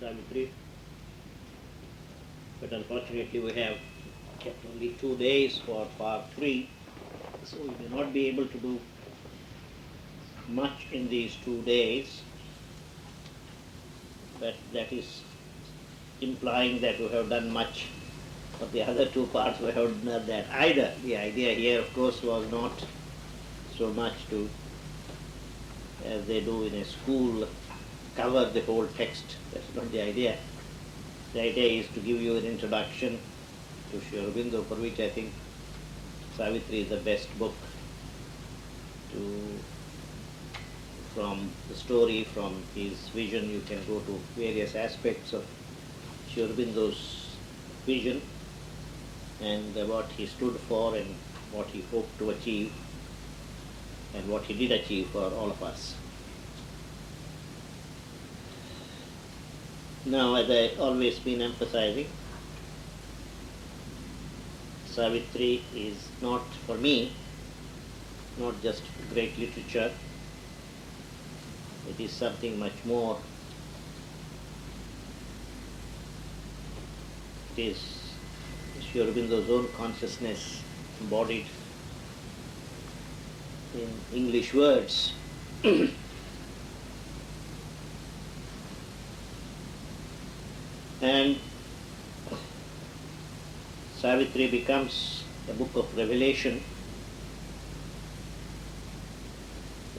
Savitri, but unfortunately we have kept only 2 days for part 3, so we may not be able to do much in these 2 days, but that is implying that we have done much. For the other 2 parts we have not that either. The idea here of course was not so much to, as they do in a school, cover the whole text. That's not the idea. The idea is to give you an introduction to Sri Aurobindo, for which I think Savitri is the best book to, from the story, from his vision, you can go to various aspects of Sri Aurobindo's vision and what he stood for and what he hoped to achieve and what he did achieve for all of us. Now, as I always been emphasizing, Savitri is not, for me, not just great literature. It is something much more. It is Sri Aurobindo's own consciousness embodied in English words. And Savitri becomes a book of revelation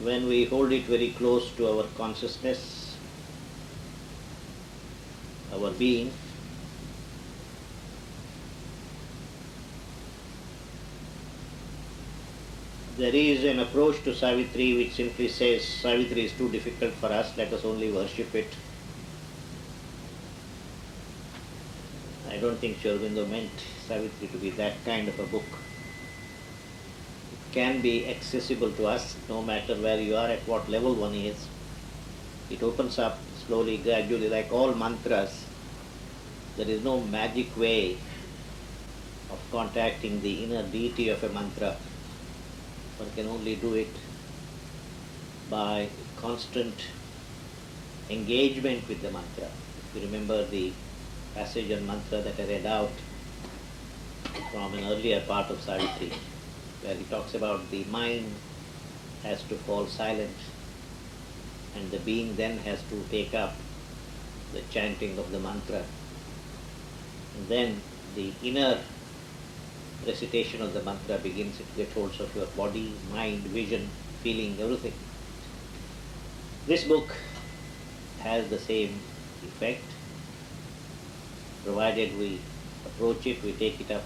when we hold it very close to our consciousness, our being. There is an approach to Savitri which simply says, Savitri is too difficult for us, let us only worship it. I don't think Sri Aurobindo meant Savitri to be that kind of a book. It can be accessible to us no matter where you are, at what level one is. It opens up slowly, gradually, like all mantras. There is no magic way of contacting the inner deity of a mantra. One can only do it by constant engagement with the mantra. If you remember the passage on mantra that I read out from an earlier part of Savitri, where he talks about the mind has to fall silent and the being then has to take up the chanting of the mantra. And then the inner recitation of the mantra begins to get hold of your body, mind, vision, feeling, everything. This book has the same effect, provided we approach it, we take it up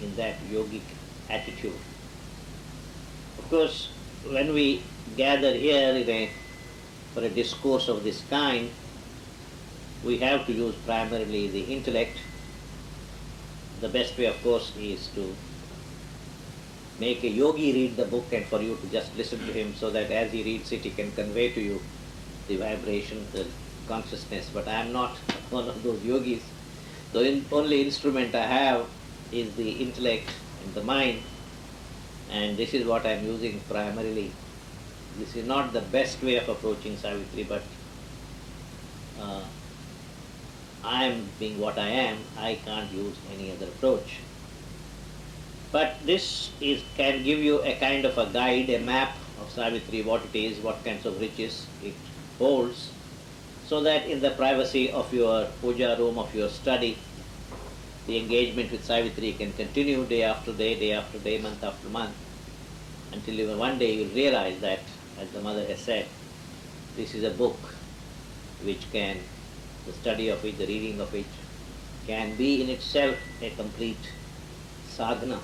in that yogic attitude. Of course, when we gather here for a discourse of this kind, we have to use primarily the intellect. The best way, of course, is to make a yogi read the book and for you to just listen to him, so that as he reads it, he can convey to you the vibration, the consciousness. But I am not one of those yogis. The only instrument I have is the intellect and the mind, and this is what I am using primarily. This is not the best way of approaching Savitri, but I am being what I am, I can't use any other approach. But this can give you a kind of a guide, a map of Savitri, what it is, what kinds of riches it holds, so that in the privacy of your puja room, of your study, the engagement with Savitri can continue day after day, month after month, until one day you will realize that, as the mother has said, this is a book which can, the study of which, the reading of which, can be in itself a complete sadhana.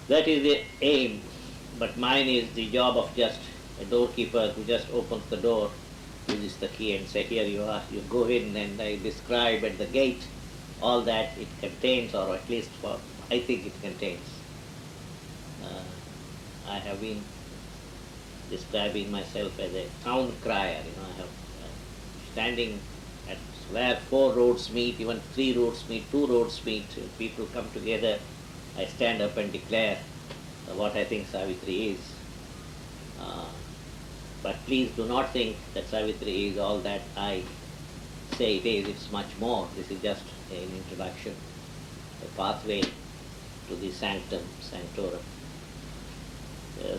That is the aim, but mine is the job of just a doorkeeper who just opens the door, uses the key and say, here you are, you go in, and I describe at the gate all that it contains, or at least what I think it contains. I have been describing myself as a town crier. I have standing at where 4 roads meet, even 3 roads meet, 2 roads meet, people come together, I stand up and declare what I think Savitri is. But please do not think that Savitri is all that I say it is. It's much more. This is just an introduction, a pathway to the sanctum sanctorum.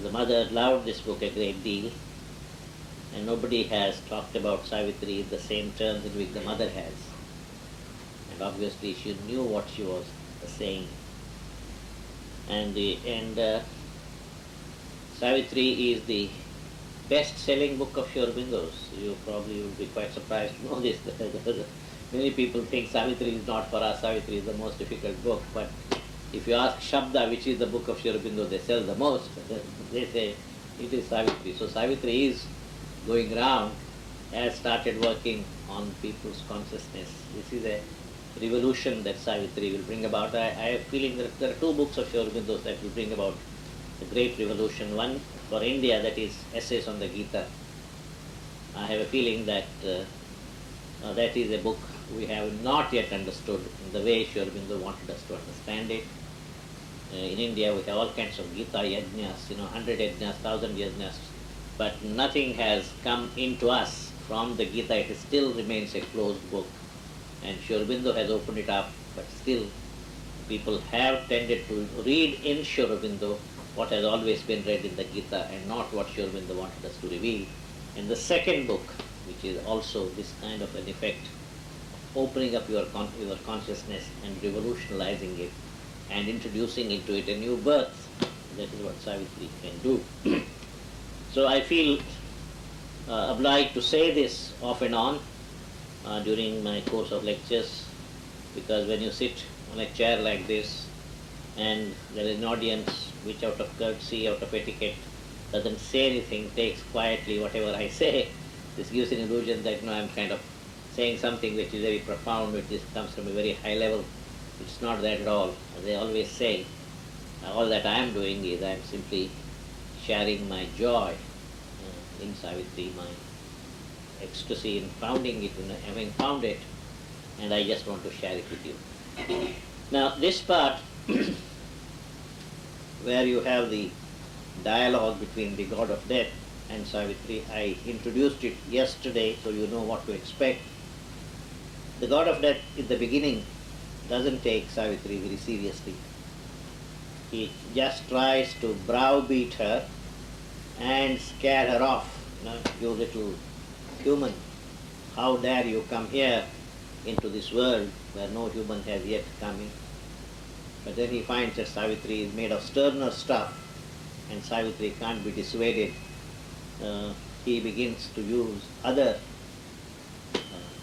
The mother loved this book a great deal, and nobody has talked about Savitri in the same terms in which the mother has. And obviously she knew what she was saying. And Savitri is the best-selling book of Sri Aurobindo's. You probably will be quite surprised to know this. Many people think Savitri is not for us. Savitri is the most difficult book. But if you ask Shabda, which is the book of Sri Aurobindo they sell the most, they say it is Savitri. So Savitri is going around, has started working on people's consciousness. This is a revolution that Savitri will bring about. I have a feeling that there are two books of Sri Aurobindo that will bring about a great revolution. One for India, that is Essays on the Gita. I have a feeling that that is a book we have not yet understood in the way Sri Aurobindo wanted us to understand it. In India we have all kinds of Gita yajnas, 100 yajnas, 1000 yajnas, but nothing has come into us from the Gita. It still remains a closed book. And Sri Aurobindo has opened it up, but still people have tended to read in Sri Aurobindo what has always been read in the Gita and not what Sri Aurobindo wanted us to reveal. And the second book, which is also this kind of an effect, opening up your consciousness and revolutionizing it and introducing into it a new birth, that is what Savitri can do. So I feel obliged to say this off and on during my course of lectures, because when you sit on a chair like this and there is an audience which out of courtesy, out of etiquette, doesn't say anything, takes quietly whatever I say, this gives an illusion that I'm kind of saying something which is very profound, which comes from a very high level. It's not that at all. As I always say, all that I am doing is I am simply sharing my joy in Savitri, my ecstasy in founding it, in having found it, and I just want to share it with you. Now this part where you have the dialogue between the god of death and Savitri, I introduced it yesterday so you know what to expect. The god of death in the beginning doesn't take Savitri very seriously. He just tries to browbeat her and scare her off. You little human, how dare you come here into this world where no human has yet come in. But then he finds that Savitri is made of sterner stuff and Savitri can't be dissuaded. He begins to use other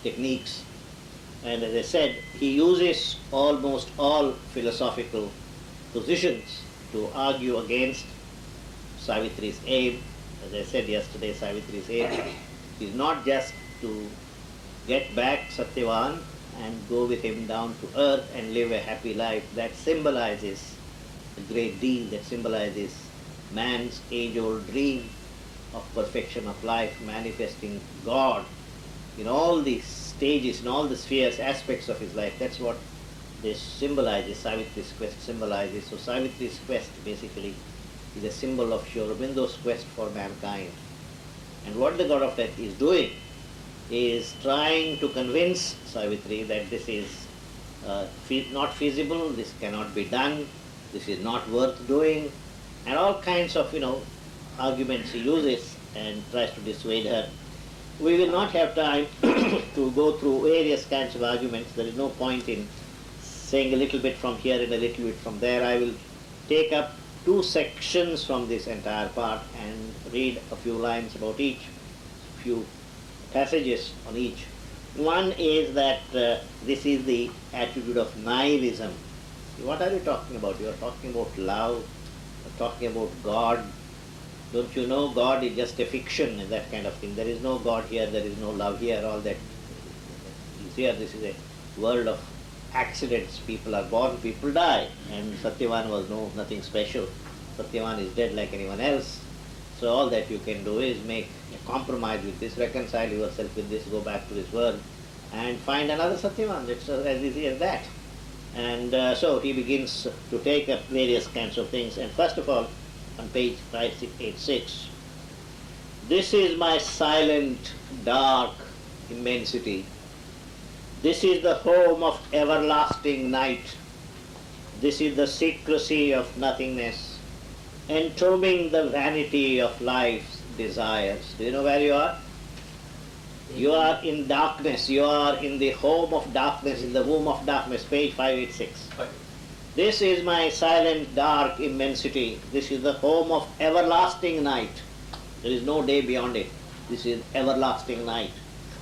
techniques, and as I said, he uses almost all philosophical positions to argue against Savitri's aim. As I said yesterday, Savitri's aim is not just to get back Satyavan and go with him down to earth and live a happy life. That symbolizes a great deal, that symbolizes man's age-old dream of perfection of life, manifesting God in all these stages, in all the spheres, aspects of his life. That's what this symbolizes, Savitri's quest symbolizes. So Savitri's quest basically is a symbol of Sri Aurobindo's quest for mankind. And what the god of death is doing is trying to convince Savitri that this is not feasible, this cannot be done, this is not worth doing, and all kinds of arguments he uses and tries to dissuade her. We will not have time to go through various kinds of arguments. There is no point in saying a little bit from here and a little bit from there. I will take up two sections from this entire part and read a few lines about each, few passages on each. One is that this is the attitude of nihilism. What are you talking about? You are talking about love, you are talking about God. Don't you know God is just a fiction and that kind of thing. There is no God here, there is no love here, all that is here. This is a world of accidents. People are born, people die. And Satyavan was nothing special. Satyavan is dead like anyone else. So all that you can do is make a compromise with this, reconcile yourself with this, go back to this world and find another Satyavan. It's as easy as that. And so he begins to take up various kinds of things. And first of all, on page 586, This is my silent, dark immensity. This is the home of everlasting night. This is the secrecy of nothingness, entombing the vanity of life's desires. Do you know where you are? You are in darkness. You are in the home of darkness, in the womb of darkness, page 586. This is my silent, dark immensity. This is the home of everlasting night. There is no day beyond it. This is everlasting night.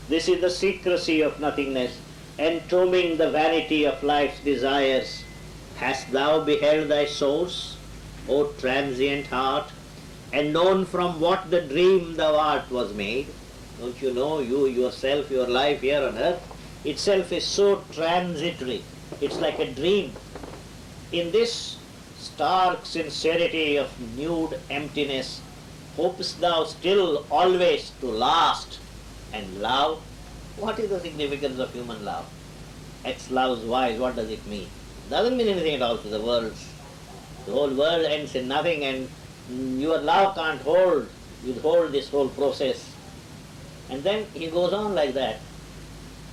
This is the secrecy of nothingness, entombing the vanity of life's desires. Hast thou beheld thy source, O transient heart, and known from what the dream thou art was made? Don't you know you, yourself, your life here on earth itself is so transitory. It's like a dream. In this stark sincerity of nude emptiness, hopest thou still always to last and love? What is the significance of human love? X loves Y, what does it mean? Doesn't mean anything at all to the world. The whole world ends in nothing, and your love can't withhold this whole process. And then he goes on like that.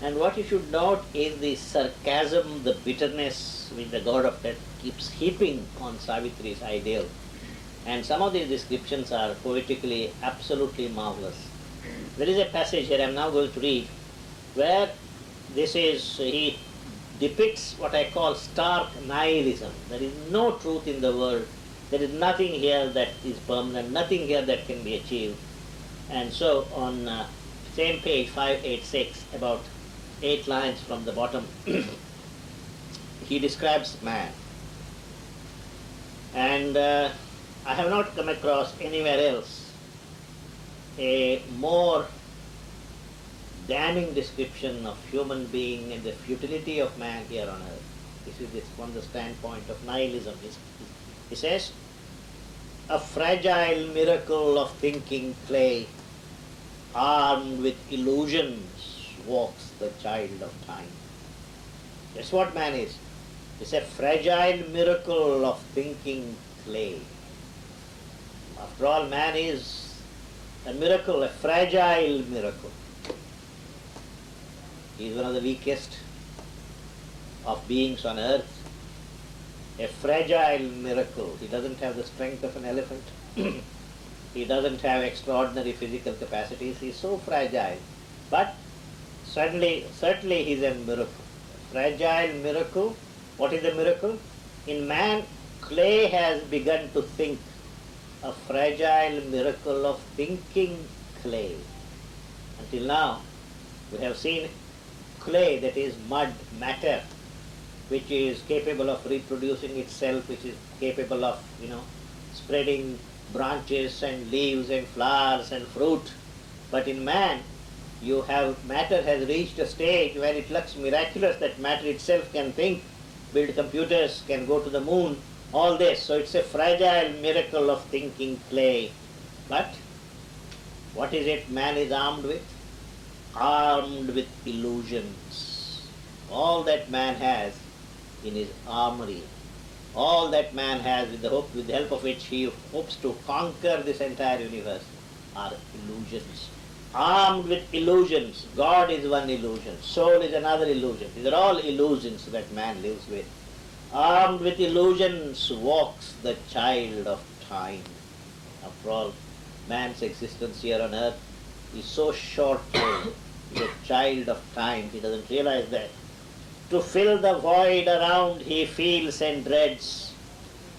And what you should note is the sarcasm, the bitterness which the god of death keeps heaping on Savitri's ideal. And some of these descriptions are poetically absolutely marvelous. There is a passage here I am now going to read where he depicts what I call stark nihilism. There is no truth in the world. There is nothing here that is permanent, nothing here that can be achieved. And so on same page 586, about 8 lines from the bottom, he describes man. And I have not come across anywhere else a more damning description of human being and the futility of man here on earth. This is from the standpoint of nihilism. He says, a fragile miracle of thinking clay, armed with illusions, walks the child of time. That's what man is. It's a fragile miracle of thinking clay. After all, man is a miracle, a fragile miracle. He is one of the weakest of beings on earth. A fragile miracle. He doesn't have the strength of an elephant. He doesn't have extraordinary physical capacities. He is so fragile. But certainly he is a miracle. Fragile miracle. What is the miracle? In man, clay has begun to think. A fragile miracle of thinking clay. Until now, we have seen clay, that is mud, matter, which is capable of reproducing itself, which is capable of, spreading branches and leaves and flowers and fruit. But in man, matter has reached a stage where it looks miraculous that matter itself can think, build computers, can go to the moon, all this. So it's a fragile miracle of thinking clay. But what is it man is armed with? Armed with illusions. All that man has in his armory, all that man has with the help of which he hopes to conquer this entire universe, are illusions. Armed with illusions. God is one illusion. Soul is another illusion. These are all illusions that man lives with. Armed with illusions walks the child of time. After all, man's existence here on earth is so short-lived. He's a child of time. He doesn't realize that. To fill the void around he feels and dreads.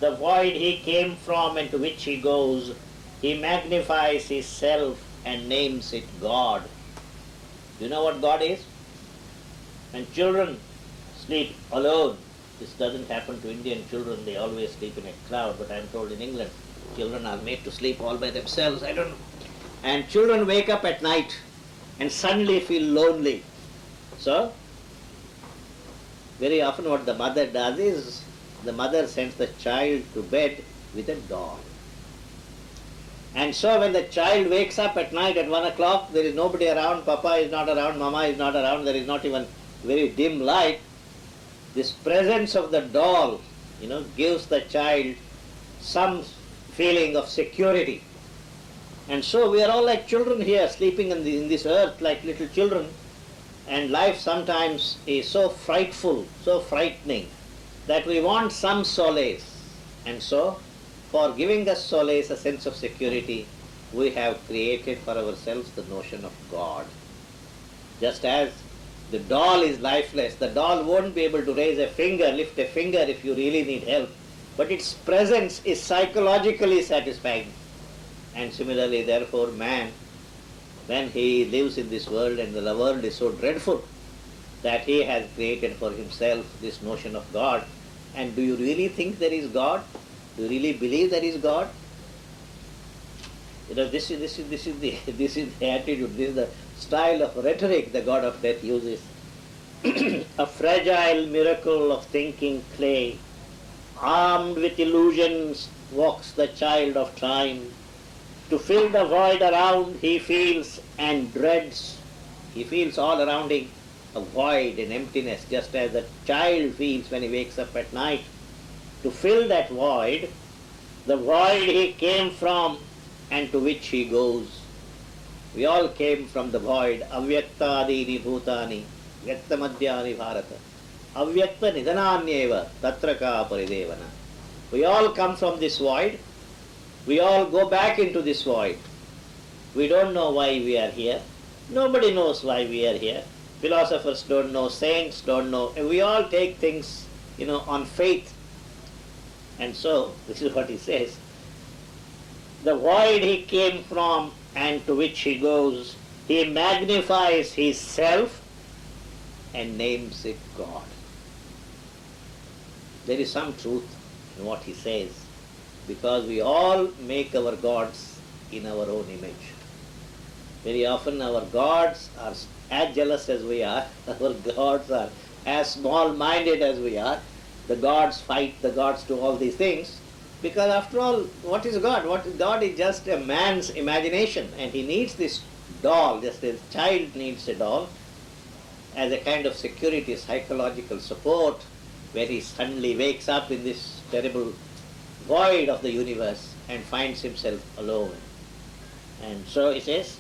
The void he came from and to which he goes, he magnifies his self and names it God. Do you know what God is? When children sleep alone, this doesn't happen to Indian children, they always sleep in a crowd, but I'm told in England, children are made to sleep all by themselves, I don't know. And children wake up at night and suddenly feel lonely. So, very often what the mother does is, the mother sends the child to bed with a doll. And so when the child wakes up at night at 1 o'clock, there is nobody around, Papa is not around, Mama is not around, there is not even very dim light. This presence of the doll, gives the child some feeling of security. And so we are all like children here, sleeping in this earth like little children. And life sometimes is so frightful, so frightening, that we want some solace. And so, for giving us solace, a sense of security, we have created for ourselves the notion of God. Just as the doll is lifeless, the doll won't be able to raise a finger, lift a finger if you really need help. But its presence is psychologically satisfying. And similarly, therefore, man, when he lives in this world and the world is so dreadful that he has created for himself this notion of God. And do you really think there is God? Do you really believe there is God? This is the attitude, this is the style of rhetoric the god of death uses. A fragile miracle of thinking clay, armed with illusions, walks the child of time. To fill the void around he feels and dreads. He feels all around him a void and emptiness, just as a child feels when he wakes up at night. To fill that void, the void he came from and to which he goes. We all came from the void. Avyaktadini bhutani, vyaktamadhyani bharata. Avyakta nidananyeva tatraka paridevana. We all come from this void. We all go back into this void. We don't know why we are here. Nobody knows why we are here. Philosophers don't know, saints don't know. We all take things, on faith. And so, this is what he says. The void he came from and to which he goes, he magnifies his self and names it God. There is some truth in what he says, because we all make our gods in our own image. Very often our gods are as jealous as we are, our gods are as small-minded as we are. The gods fight, the gods do all these things, because after all, what is God? God is just a man's imagination, and he needs this doll, just as a child needs a doll, as a kind of security, psychological support, where he suddenly wakes up in this terrible void of the universe and finds himself alone. And so he says,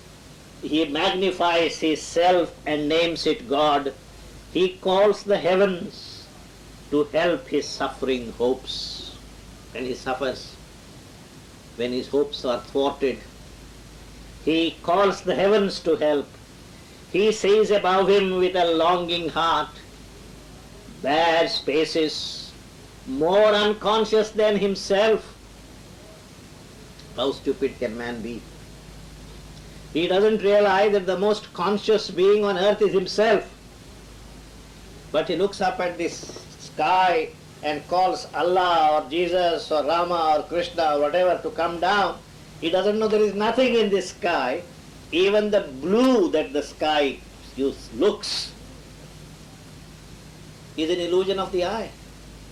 he magnifies his self and names it God. He calls the heavens to help his suffering hopes. When he suffers, when his hopes are thwarted, he calls the heavens to help. He sees above him with a longing heart bare spaces, more unconscious than himself. How stupid can man be? He doesn't realize that the most conscious being on earth is himself. But he looks up at this sky and calls Allah or Jesus or Rama or Krishna or whatever to come down. He doesn't know there is nothing in this sky. Even the blue that the sky looks is an illusion of the eye.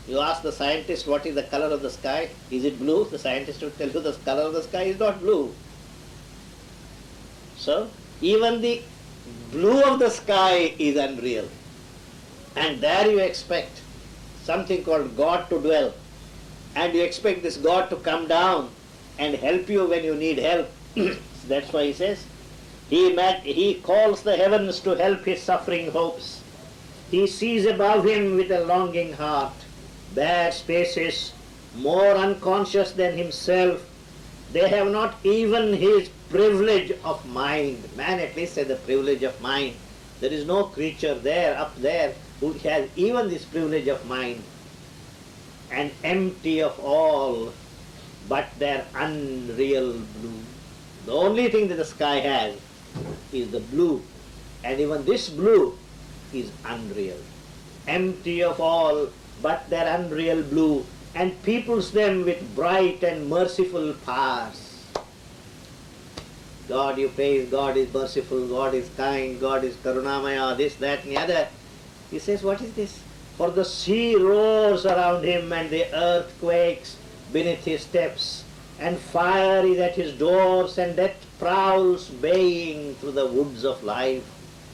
You ask the scientist what is the color of the sky, is it blue? The scientist will tell you the color of the sky is not blue. So, even the blue of the sky is unreal. And there you expect something called God to dwell. And you expect this God to come down and help you when you need help. That's why he says, he calls the heavens to help his suffering hopes. He sees above him with a longing heart bare spaces, more unconscious than himself. They have not even his privilege of mind. Man at least has the privilege of mind. There is no creature there, up there, who has even this privilege of mind. And empty of all but their unreal blue. The only thing that the sky has is the blue. And even this blue is unreal. Empty of all but their unreal blue, and peoples them with bright and merciful powers. God you praise, God is merciful, God is kind, God is karunamaya, this, that and the other. He says, what is this? For the sea roars around him and the earth quakes beneath his steps, and fire is at his doors and death prowls baying through the woods of life.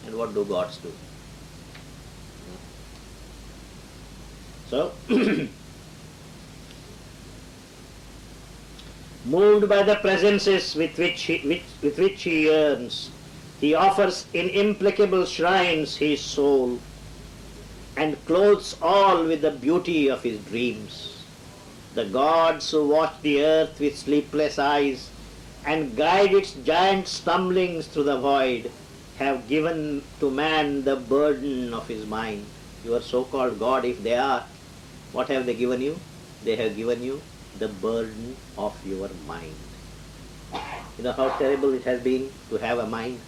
And what do gods do? So, Moved by the presences with which he yearns, he offers in implacable shrines his soul and clothes all with the beauty of his dreams. The gods who watch the earth with sleepless eyes and guide its giant stumblings through the void have given to man the burden of his mind. Your so-called God, if they are, what have they given you? They have given you the burden of your mind. You know how terrible it has been to have a mind?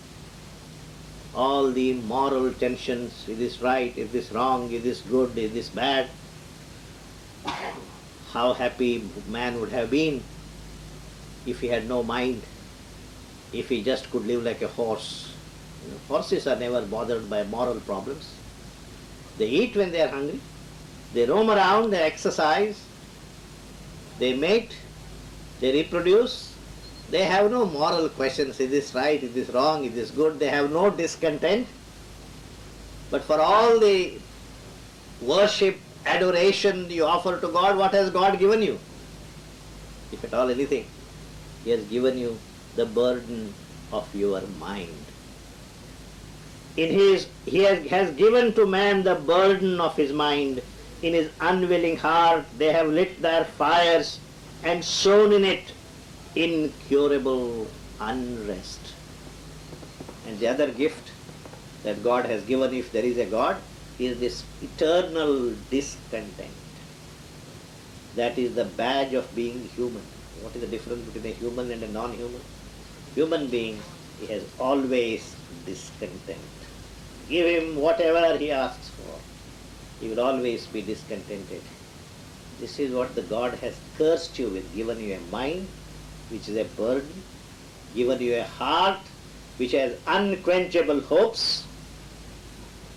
All the moral tensions, is this right, is this wrong, is this good, is this bad? How happy man would have been if he had no mind, if he just could live like a horse. You know, horses are never bothered by moral problems. They eat when they are hungry, they roam around, they exercise, they mate, they reproduce. They have no moral questions, is this right, is this wrong, is this good? They have no discontent. But for all the worship, adoration you offer to God, what has God given you? If at all anything, He has given you the burden of your mind. He has given to man the burden of his mind. In his unwilling heart they have lit their fires and sown in it incurable unrest. And the other gift that God has given, if there is a God, is this eternal discontent. That is the badge of being human. What is the difference between a human and a non-human? Human being, he has always discontent. Give him whatever he asks for. He will always be discontented. This is what the God has cursed you with, given you a mind which is a burden, given you a heart which has unquenchable hopes,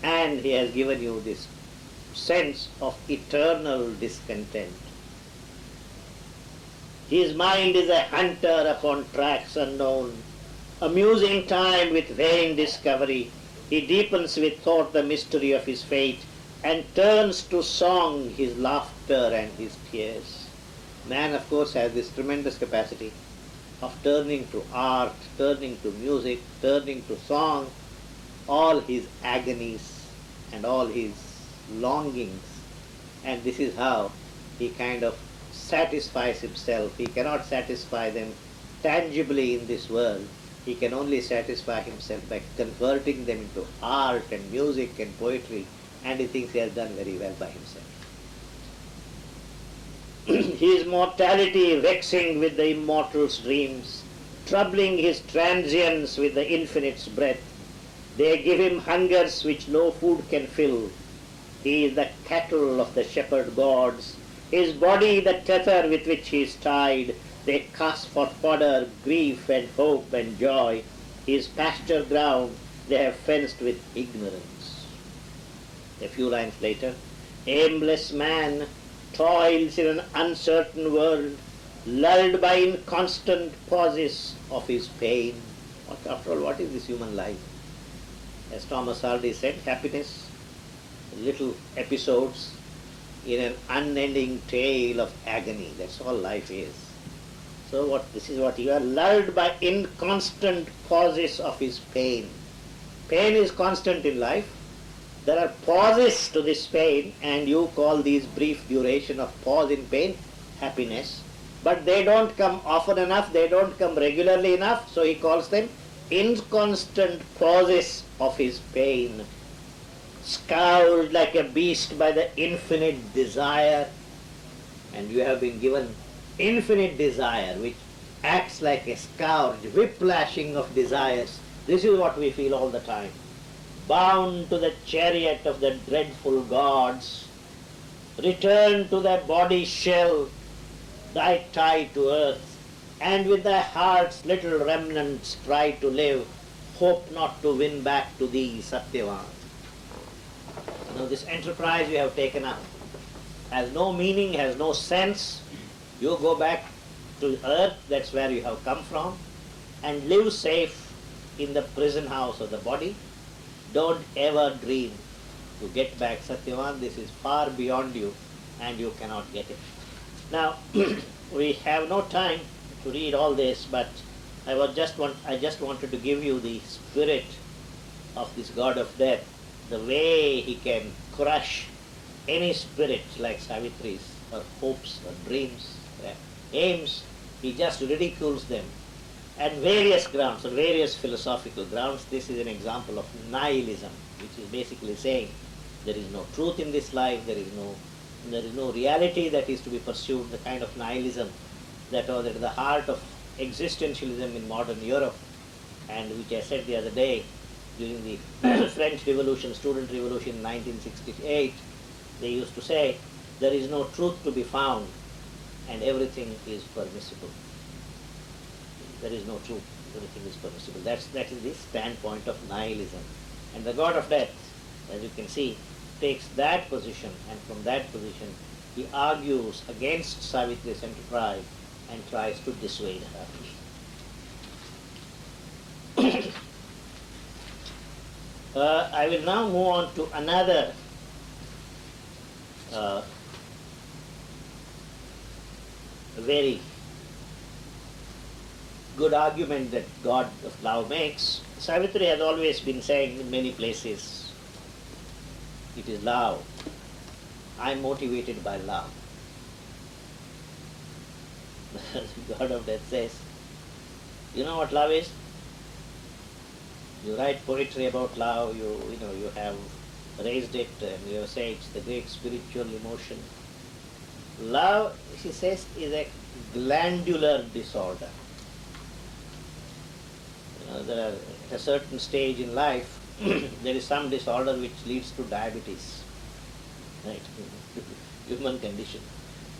and he has given you this sense of eternal discontent. His mind is a hunter upon tracks unknown, amusing time with vain discovery. He deepens with thought the mystery of his fate and turns to song his laughter and his tears. Man, of course, has this tremendous capacity of turning to art, turning to music, turning to song, all his agonies and all his longings. And this is how he kind of satisfies himself. He cannot satisfy them tangibly in this world. He can only satisfy himself by converting them into art and music and poetry, and he thinks he has done very well by himself. His mortality vexing with the immortal's dreams, troubling his transience with the infinite's breath. They give him hungers which no food can fill. He is the cattle of the shepherd gods, his body the tether with which he is tied. They cast for fodder grief and hope and joy. His pasture ground they have fenced with ignorance. A few lines later, aimless man toils in an uncertain world, lulled by inconstant pauses of his pain. After all, what is this human life? As Thomas Hardy said, happiness, little episodes in an unending tale of agony. That's all life is. So this is what you are, lulled by inconstant pauses of his pain. Pain is constant in life. There are pauses to this pain, and you call these brief duration of pause in pain happiness. But they don't come often enough, they don't come regularly enough, so he calls them inconstant pauses of his pain. Scoured like a beast by the infinite desire, and you have been given infinite desire, which acts like a scourge, whiplashing of desires. This is what we feel all the time. Bound to the chariot of the dreadful gods, return to thy body shell, thy tie to earth, and with thy heart's little remnants try to live, hope not to win back to thee, Satyavan. Now this enterprise you have taken up has no meaning, has no sense. You go back to earth, that's where you have come from, and live safe in the prison house of the body. Don't ever dream to get back, Satyavan. This is far beyond you and you cannot get it. Now, we have no time to read all this, but I just wanted to give you the spirit of this god of death, the way he can crush any spirit like Savitri's, or hopes, or dreams, aims. He just ridicules them, and various grounds, or various philosophical grounds. This is an example of nihilism, which is basically saying there is no truth in this life, there is no reality that is to be pursued, the kind of nihilism that was at the heart of existentialism in modern Europe, and which I said the other day during the French Revolution, student revolution in 1968, they used to say there is no truth to be found and everything is permissible. There is no truth, everything is permissible. That is the standpoint of nihilism. And the god of death, as you can see, takes that position, and from that position he argues against Savitri's enterprise and tries to dissuade her. I will now move on to another very good argument that God of love makes. Savitri has always been saying in many places, it is love. I am motivated by love. The God of death says, you know what love is? You write poetry about love, you have raised it, and you say it's the great spiritual emotion. Love, she says, is a glandular disorder. There are, at a certain stage in life, there is some disorder which leads to diabetes, right? Human condition.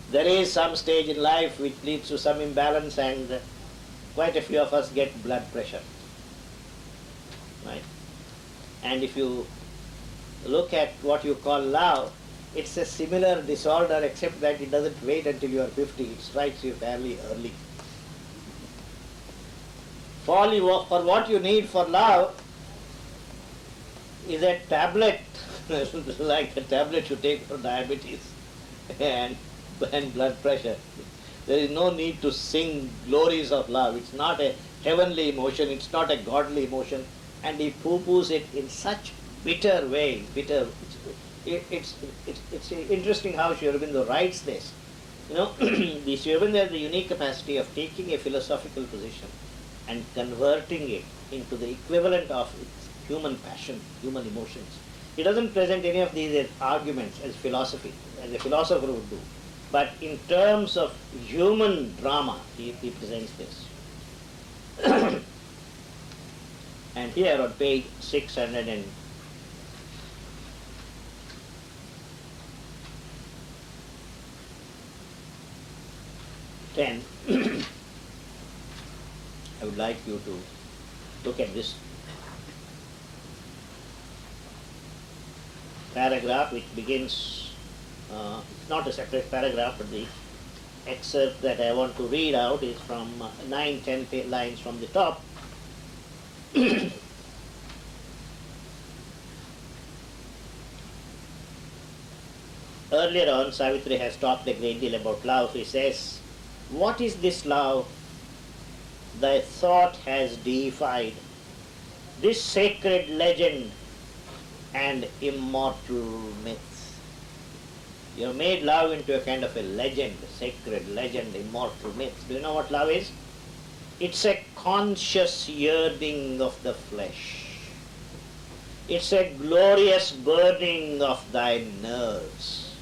There is some stage in life which leads to some imbalance, and quite a few of us get blood pressure, right? And if you look at what you call love, it's a similar disorder, except that it doesn't wait until you are 50. It strikes you fairly early. For what you need for love is a tablet, like the tablet you take for diabetes and blood pressure. There is no need to sing glories of love. It's not a heavenly emotion, it's not a godly emotion, and he poo-poos it in such bitter ways. It's interesting how Sri Aurobindo writes this. The Sri Aurobindo has the unique capacity of taking a philosophical position and converting it into the equivalent of its human passion, human emotions. He doesn't present any of these as arguments, as philosophy, as a philosopher would do. But in terms of human drama, he presents this. And here on page 610, I would like you to look at this paragraph, which begins, it's not a separate paragraph, but the excerpt that I want to read out is from 9-10 lines from the top. Earlier on, Savitri has talked a great deal about love. So he says, what is this love thy thought has deified, this sacred legend and immortal myth? You have made love into a kind of a legend, sacred legend, immortal myth. Do you know what love is? It's a conscious yearning of the flesh. It's a glorious burning of thy nerves.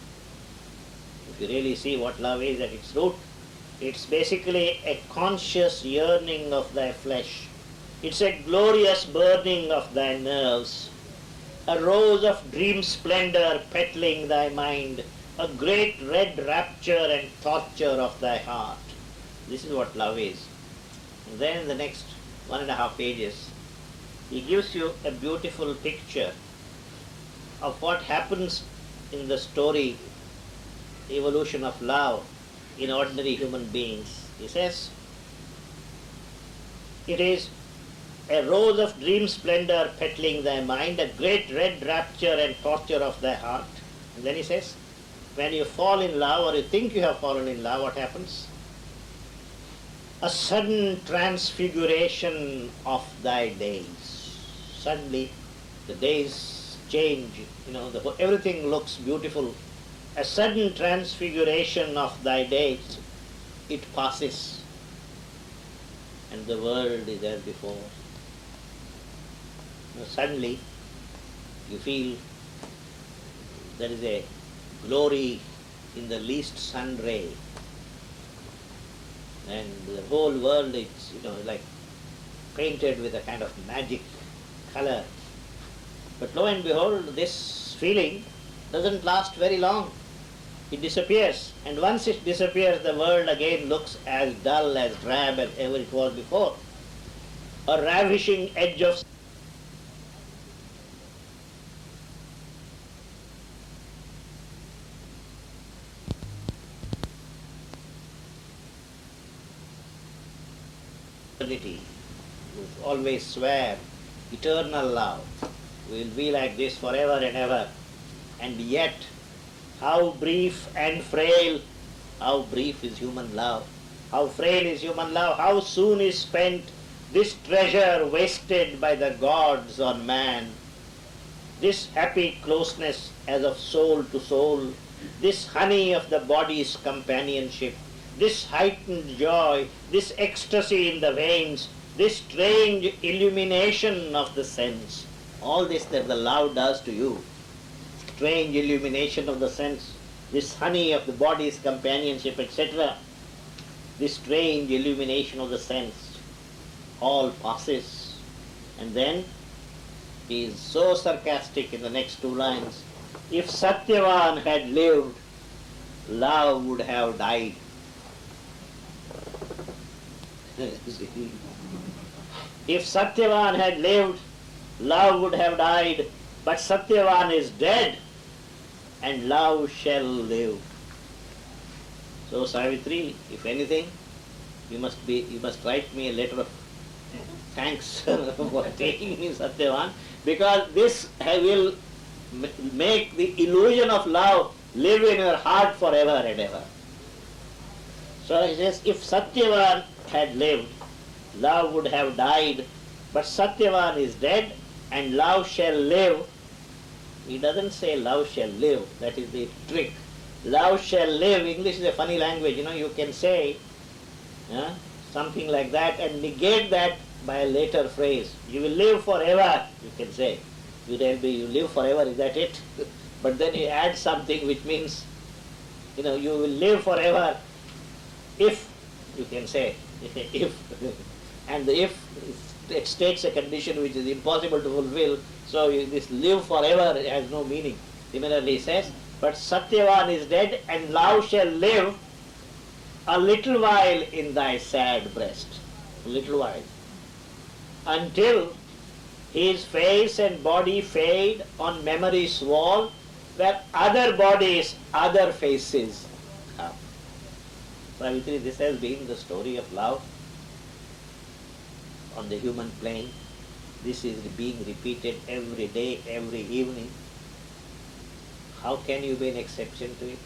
If you really see what love is at its root, it's basically a conscious yearning of thy flesh. It's a glorious burning of thy nerves. A rose of dream splendor petalling thy mind. A great red rapture and torture of thy heart. This is what love is. And then in the next 1.5 pages, he gives you a beautiful picture of what happens in the story, evolution of love, in ordinary human beings. He says, it is a rose of dream splendor petalling thy mind, a great red rapture and torture of thy heart. And then he says, when you fall in love, or you think you have fallen in love, what happens? a sudden transfiguration of thy days. Suddenly, the days change, everything looks beautiful. A sudden transfiguration of thy days, it passes, and the world is as before. Suddenly, you feel there is a glory in the least sun ray, and the whole world is, like painted with a kind of magic color. But lo and behold, this feeling doesn't last very long. It disappears, and once it disappears, the world again looks as dull, as drab as ever it was before. A ravishing edge of eternity. You always swear eternal love will be like this forever and ever. And yet, how brief and frail, how brief is human love, how frail is human love, how soon is spent this treasure wasted by the gods on man. This happy closeness as of soul to soul, this honey of the body's companionship, this heightened joy, this ecstasy in the veins, this strange illumination of the sense, all this that the love does to you, strange illumination of the sense, this honey of the body's companionship, etc., this strange illumination of the sense, all passes. And then he is so sarcastic in the next two lines. If Satyavan had lived, love would have died. If Satyavan had lived, love would have died, but Satyavan is dead, and love shall live. So Savitri, if anything, you must write me a letter of thanks for taking me Satyavan, because this will make the illusion of love live in your heart forever and ever. So he says, if Satyavan had lived, love would have died, but Satyavan is dead and love shall live. He doesn't say love shall live, that is the trick. Love shall live, English is a funny language, you can say something like that and negate that by a later phrase. You will live forever, you can say. You live forever, is that it? But then you add something which means, you will live forever if, you can say, if, and the if, it states a condition which is impossible to fulfill, so this live forever has no meaning. Similarly he says, but Satyavan is dead and love shall live a little while in thy sad breast. A little while. Until his face and body fade on memory's wall, where other bodies, other faces come. Savitri, this has been the story of love on the human plane. This is being repeated every day, every evening. How can you be an exception to it?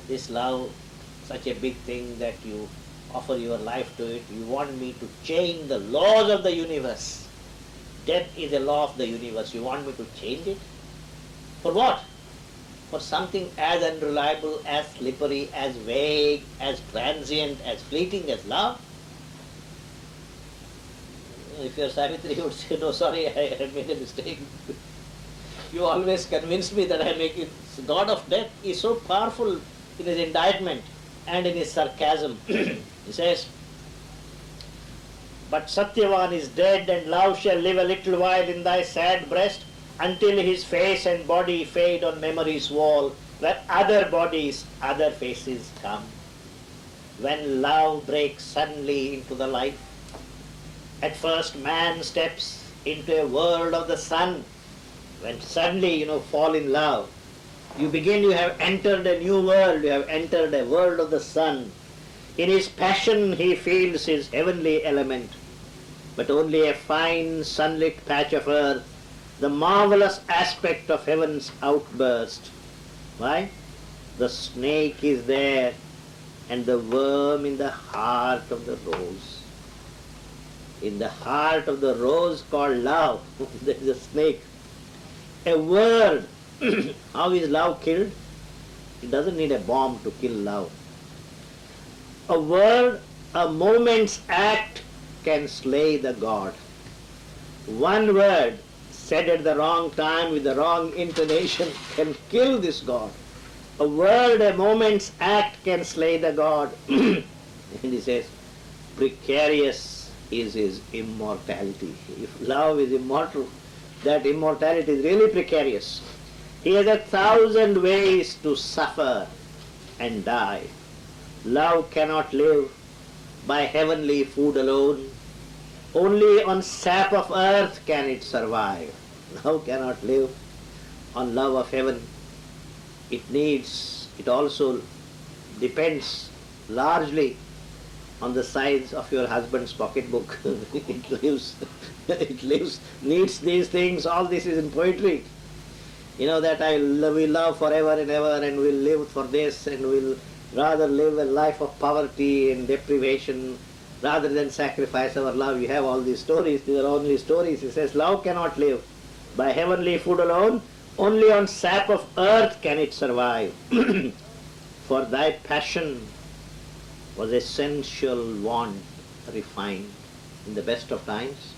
This love, such a big thing that you offer your life to it. You want me to change the laws of the universe. Death is a law of the universe. You want me to change it? For what? For something as unreliable, as slippery, as vague, as transient, as fleeting as love? If you're Savitri, you would say, no, sorry, I made a mistake. You always convince me that I make it. God of death is so powerful in his indictment and in his sarcasm. He says, but Satyavan is dead and love shall live a little while in thy sad breast until his face and body fade on memory's wall, where other bodies, other faces come. When love breaks suddenly into the life, at first man steps into a world of the sun. When suddenly, fall in love, you have entered a new world, you have entered a world of the sun. In his passion he feels his heavenly element, but only a fine sunlit patch of earth, the marvelous aspect of heaven's outburst. Why? The snake is there, and the worm in the heart of the rose. In the heart of the rose called love, there is a snake. A word. How is love killed? It doesn't need a bomb to kill love. A word, a moment's act can slay the god. One word said at the wrong time with the wrong intonation can kill this god. A word, a moment's act can slay the god. And he says, precarious is his immortality. If love is immortal, that immortality is really precarious. He has 1,000 ways to suffer and die. Love cannot live by heavenly food alone. Only on sap of earth can it survive. Love cannot live on love of heaven. It also depends largely on the size of your husband's pocketbook. it lives, needs these things. All this is in poetry. You know that we love forever and ever, and we'll live for this, and we'll rather live a life of poverty and deprivation rather than sacrifice our love. You have all these stories. These are only stories. He says, love cannot live by heavenly food alone. Only on sap of earth can it survive. For thy passion was a sensual want refined. In the best of times,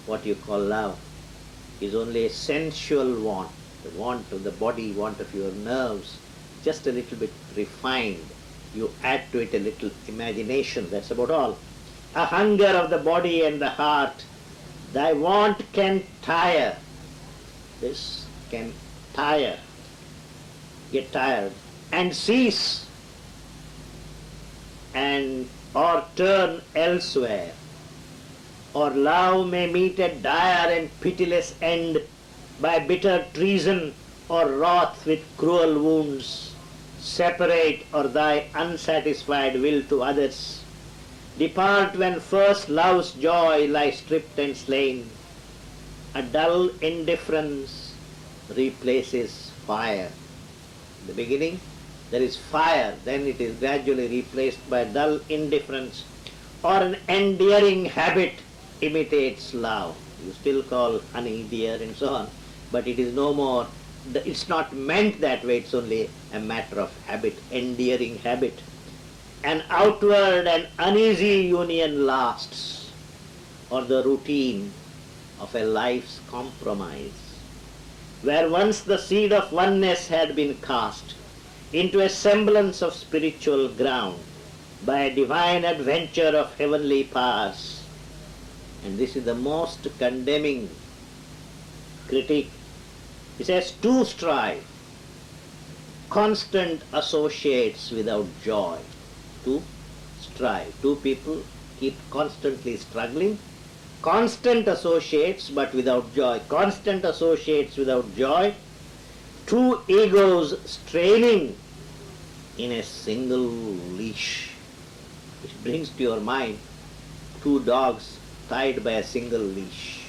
what you call love is only a sensual want, the want of the body, want of your nerves, just a little bit refined. You add to it a little imagination, that's about all. A hunger of the body and the heart. Thy want can tire. This can tire, get tired, and cease, and or turn elsewhere. Or love may meet a dire and pitiless end by bitter treason or wrath with cruel wounds. Separate or thy unsatisfied will to others. Depart when first love's joy lies stripped and slain. A dull indifference replaces fire. In the beginning there is fire, then it is gradually replaced by dull indifference, or an endearing habit imitates love. You still honey, dear, and so on, but it is no more, it's not meant that way, it's only a matter of habit, endearing habit. An outward and uneasy union lasts, or the routine of a life's compromise, where once the seed of oneness had been cast into a semblance of spiritual ground by a divine adventure of heavenly powers. And this is the most condemning critique. He says, to strive, constant associates without joy. To strive. Two people keep constantly struggling. Constant associates but without joy. Constant associates without joy. Two egos straining in a single leash. Which brings to your mind two dogs tied by a single leash.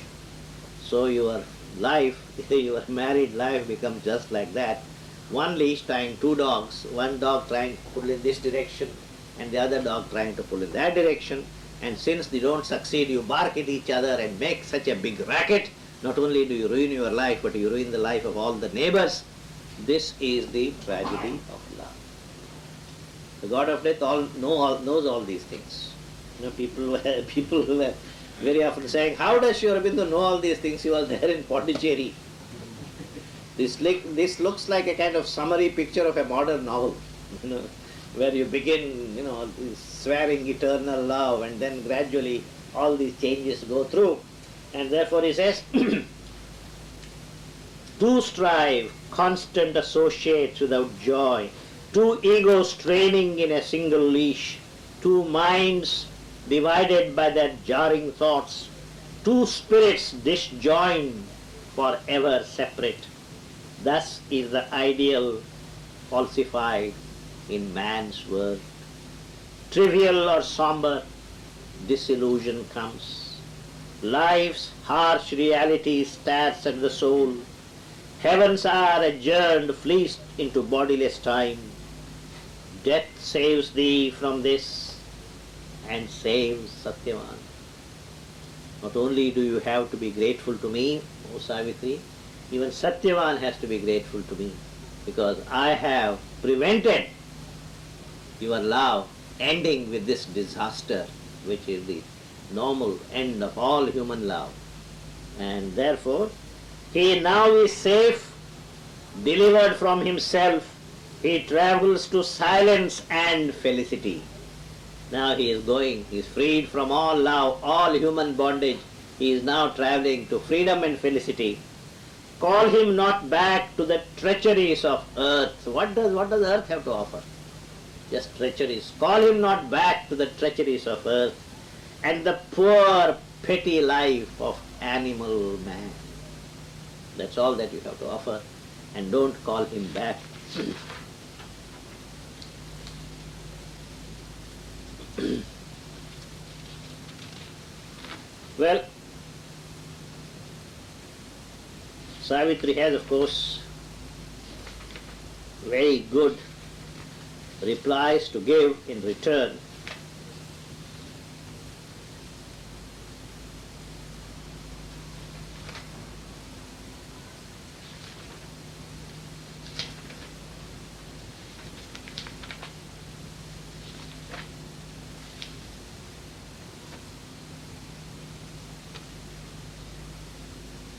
So your life, your married life becomes just like that. One leash tying two dogs, one dog trying to pull in this direction and the other dog trying to pull in that direction. And since they don't succeed, you bark at each other and make such a big racket. Not only do you ruin your life, but you ruin the life of all the neighbors. This is the tragedy of love. The God of death knows all these things. You know, people were very often saying, how does Sri Aurobindo know all these things? He was there in Pondicherry. This looks like a kind of summary picture of a modern novel, you know, where you begin, you know, swearing eternal love, and then gradually all these changes go through. And therefore he says, to strive, constant associates without joy, two egos straining in a single leash, two minds divided by their jarring thoughts, two spirits disjoined, forever separate. Thus is the ideal falsified in man's world. Trivial or somber, disillusion comes. Life's harsh reality stares at the soul. Heavens are adjourned, fleeced into bodiless time. Death saves thee from this and saves Satyavan. Not only do you have to be grateful to me, O Savitri, even Satyavan has to be grateful to me, because I have prevented your love ending with this disaster, which is the normal end of all human love. And therefore, he now is safe, delivered from himself. He travels to silence and felicity. Now he is going, he is freed from all love, all human bondage. He is now traveling to freedom and felicity. Call him not back to the treacheries of earth. What does earth have to offer? Just treacheries. Call him not back to the treacheries of earth and the poor petty life of animal man. That's all that you have to offer, and don't call him back. Well, Savitri has, of course, very good replies to give in return.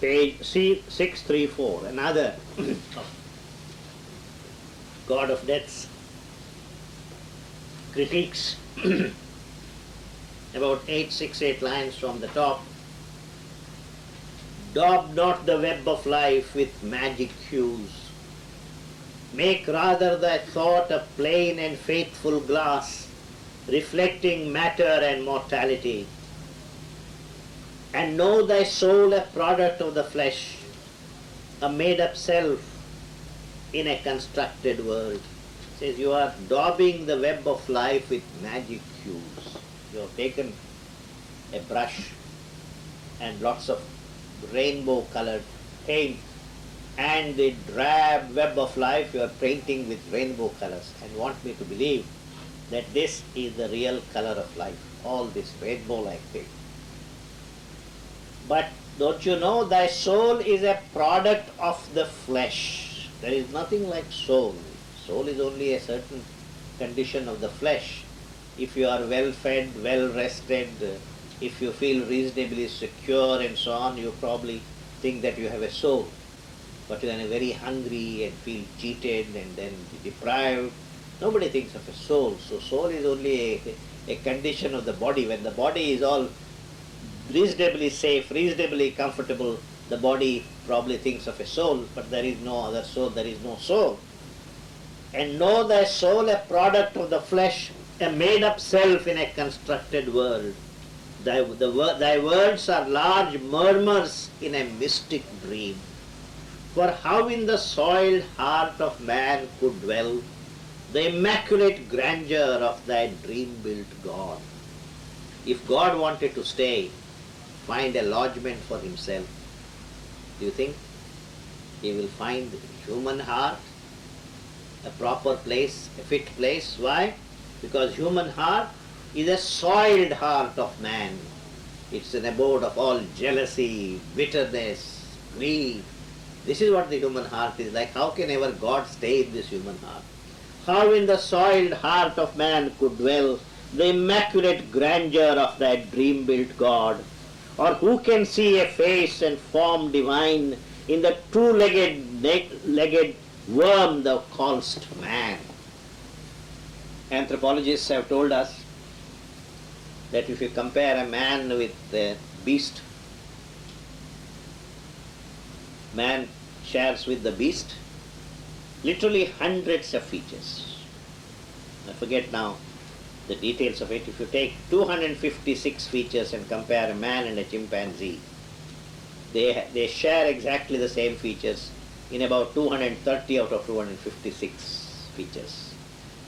Page C634, another God of Death's critiques, about 868 lines from the top. Daub not the web of life with magic hues. Make rather thy thought a plain and faithful glass, reflecting matter and mortality. And know thy soul a product of the flesh, a made-up self in a constructed world. It says you are daubing the web of life with magic hues. You have taken a brush and lots of rainbow-colored paint, and the drab web of life you are painting with rainbow colors, and want me to believe that this is the real color of life, all this rainbow-like thing. But don't you know thy soul is a product of the flesh? There is nothing like soul. Soul is only a certain condition of the flesh. If you are well fed, well rested, if you feel reasonably secure and so on, you probably think that you have a soul. But when you are very hungry and feel cheated and then deprived, nobody thinks of a soul. So soul is only a condition of the body. When the body is all reasonably safe, reasonably comfortable, the body probably thinks of a soul, but there is no other soul, there is no soul. And know thy soul a product of the flesh, a made-up self in a constructed world. Thy words are large murmurs in a mystic dream. For how in the soiled heart of man could dwell the immaculate grandeur of thy dream-built God? If God wanted to stay, find a lodgment for himself, do you think he will find the human heart a proper place, a fit place? Why? Because human heart is a soiled heart of man. It's an abode of all jealousy, bitterness, greed. This is what the human heart is like. How can ever God stay in this human heart? How in the soiled heart of man could dwell the immaculate grandeur of that dream-built God? Or who can see a face and form divine in the two-legged worm thou callest man? Anthropologists have told us that if you compare a man with a beast, man shares with the beast literally hundreds of features. I forget now the details of it. If you take 256 features and compare a man and a chimpanzee, they share exactly the same features in about 230 out of 256 features.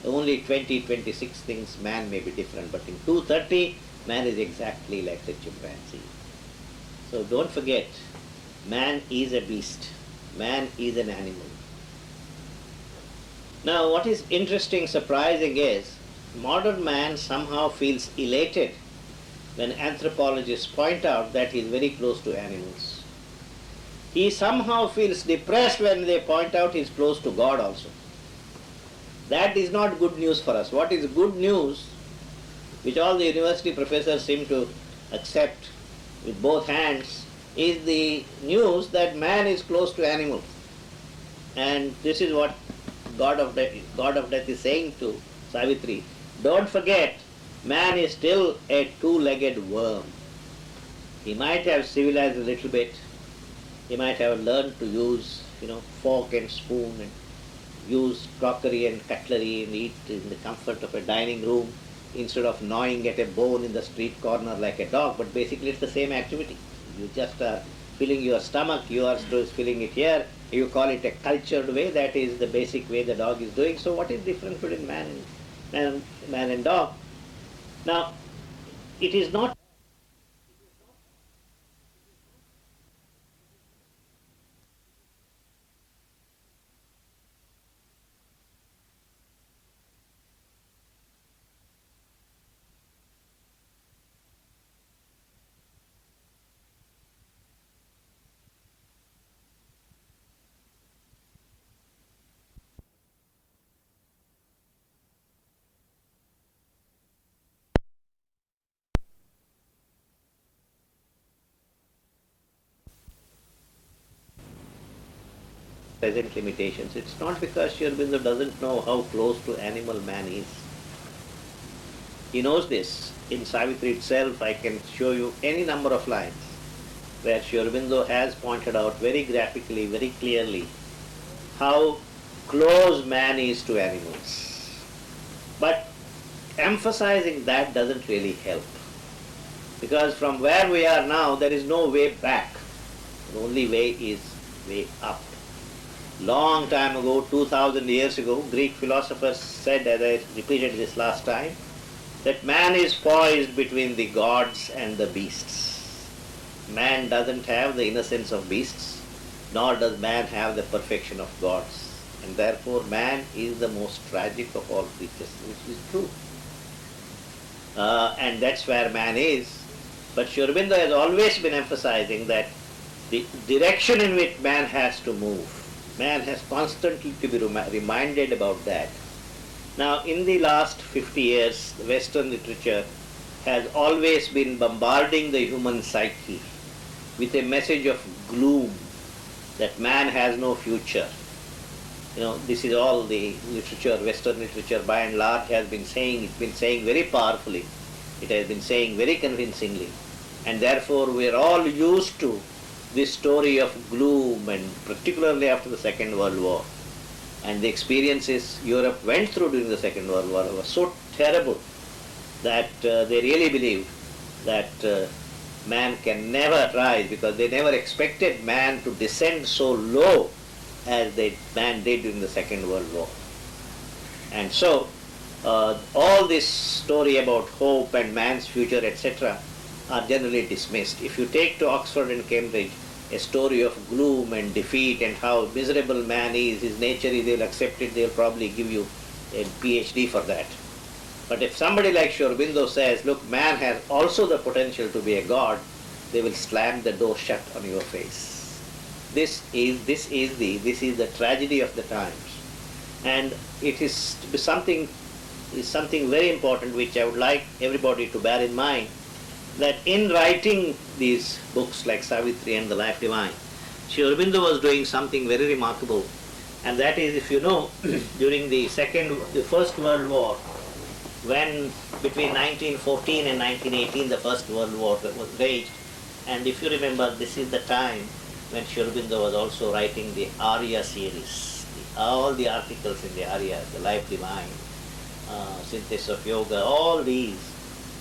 Only 26 things man may be different, but in 230 man is exactly like the chimpanzee. So don't forget, man is a beast, man is an animal. Now, what is interesting, surprising is modern man somehow feels elated when anthropologists point out that he is very close to animals. He somehow feels depressed when they point out he is close to God also. That is not good news for us. What is good news, which all the university professors seem to accept with both hands, is the news that man is close to animals. And this is what God of Death is saying to Savitri. Don't forget, man is still a two-legged worm. He might have civilized a little bit. He might have learned to use, fork and spoon and use crockery and cutlery and eat in the comfort of a dining room instead of gnawing at a bone in the street corner like a dog. But basically it's the same activity. You just are filling your stomach, you are still filling it here. You call it a cultured way, that is the basic way the dog is doing. So what is different between man and dog? Now, it is not present limitations. It's not because Sri Aurobindo doesn't know how close to animal man is. He knows this. In Savitri itself, I can show you any number of lines where Sri Aurobindo has pointed out very graphically, very clearly, how close man is to animals. But emphasizing that doesn't really help. Because from where we are now, there is no way back. The only way is way up. Long time ago, 2000 years ago, Greek philosophers said, as I repeated this last time, that man is poised between the gods and the beasts. Man doesn't have the innocence of beasts, nor does man have the perfection of gods. And therefore man is the most tragic of all creatures, which is true. And that's where man is. But Sri Aurobindo has always been emphasizing that the direction in which man has to move, man has constantly to be reminded about that. Now, in the last 50 years, the Western literature has always been bombarding the human psyche with a message of gloom, that man has no future. This is all the literature, Western literature by and large has been saying. It's been saying very powerfully. It has been saying very convincingly. And therefore, we are all used to this story of gloom, and particularly after the Second World War. And the experiences Europe went through during the Second World War were so terrible that they really believed that man can never rise, because they never expected man to descend so low as man did during the Second World War. And so all this story about hope and man's future, etc., are generally dismissed. If you take to Oxford and Cambridge a story of gloom and defeat and how miserable man is, his nature is, they'll accept it, they'll probably give you a PhD for that. But if somebody like Sri Aurobindo says, look, man has also the potential to be a god, they will slam the door shut on your face. This is the tragedy of the times. And it is something very important which I would like everybody to bear in mind, that in writing these books like Savitri and the Life Divine, Sri Aurobindo was doing something very remarkable, and that is, if you know, during the First World War, when between 1914 and 1918 the First World War was raged, and if you remember, this is the time when Sri Aurobindo was also writing the Arya series, all the articles in the Arya, the Life Divine, Synthesis of Yoga, all these.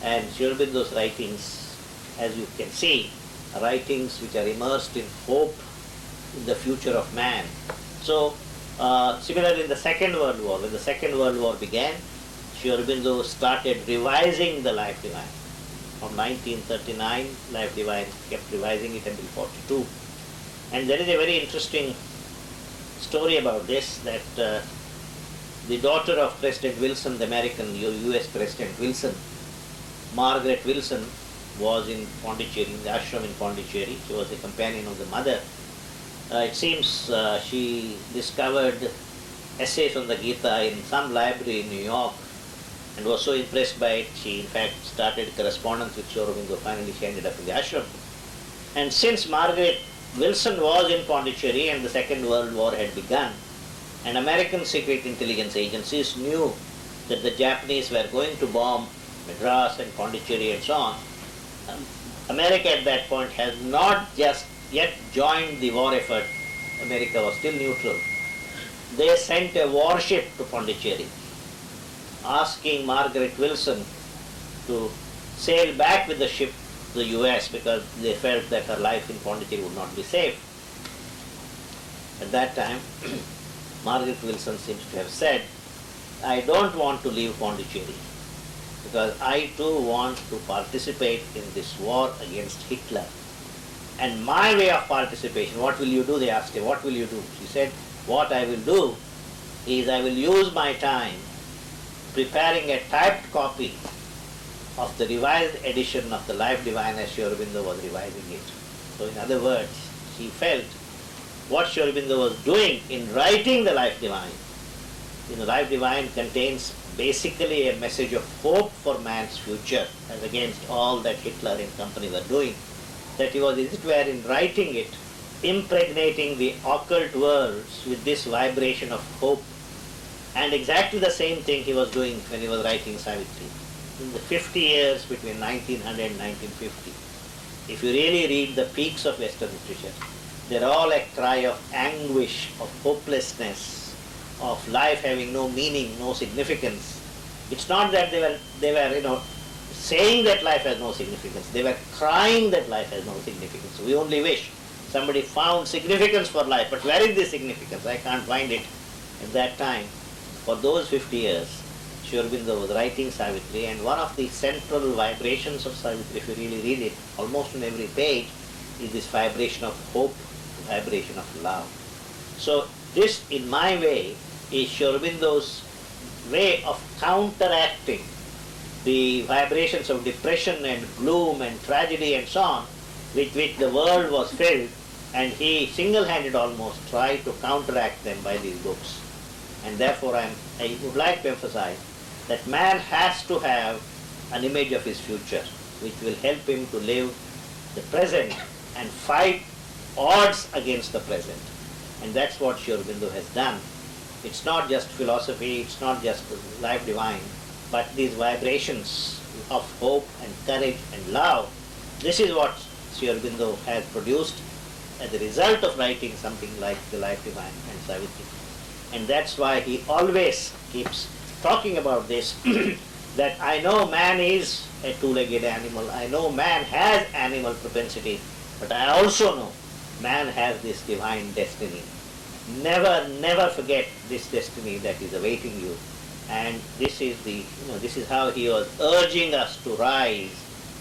And Sri Aurobindo's writings, as you can see, are writings which are immersed in hope in the future of man. So, similarly in the Second World War, when the Second World War began, Sri Aurobindo started revising the Life Divine. From 1939, Life Divine kept revising it until 42. And there is a very interesting story about this, that the daughter of President Wilson, the American US President Wilson, Margaret Wilson, was in Pondicherry, in the ashram in Pondicherry. She was a companion of the mother. It seems she discovered essays on the Gita in some library in New York and was so impressed by it, she in fact started correspondence with Sri Aurobindo. Finally, she ended up in the ashram. And since Margaret Wilson was in Pondicherry and the Second World War had begun, and American secret intelligence agencies knew that the Japanese were going to bomb Madras and Pondicherry and so on, America at that point has not just yet joined the war effort. America was still neutral. They sent a warship to Pondicherry, asking Margaret Wilson to sail back with the ship to the US because they felt that her life in Pondicherry would not be safe. At that time, Margaret Wilson seems to have said, I don't want to leave Pondicherry because I too want to participate in this war against Hitler. And my way of participation, what will you do? They asked her, what will you do? She said, what I will do is I will use my time preparing a typed copy of the revised edition of the Life Divine as Sri Aurobindo was revising it. So in other words, she felt what Sri Aurobindo was doing in writing the Life Divine. The Life Divine contains basically a message of hope for man's future as against all that Hitler and company were doing. That he was, as it were, in writing it, impregnating the occult worlds with this vibration of hope. And exactly the same thing he was doing when he was writing Savitri. In the 50 years between 1900 and 1950, if you really read the peaks of Western literature, they're all a cry of anguish, of hopelessness, of life having no meaning, no significance. It's not that they were saying that life has no significance. They were crying that life has no significance. We only wish somebody found significance for life, but where is the significance? I can't find it. At that time, for those 50 years, Sri Aurobindo was writing Savitri, and one of the central vibrations of Savitri, if you really read it, almost on every page, is this vibration of hope, vibration of love. So this, in my way, is Sri Aurobindo's way of counteracting the vibrations of depression and gloom and tragedy and so on, with which the world was filled, and he single-handed almost tried to counteract them by these books. And therefore I would like to emphasize that man has to have an image of his future, which will help him to live the present and fight odds against the present. And that's what Sri Aurobindo has done. It's not just philosophy, it's not just Life Divine, but these vibrations of hope and courage and love. This is what Sri Aurobindo has produced as a result of writing something like the Life Divine and Savitri. And that's why he always keeps talking about this, that I know man is a two-legged animal, I know man has animal propensity, but I also know man has this divine destiny. Never forget this destiny that is awaiting you. And this is this is how he was urging us to rise,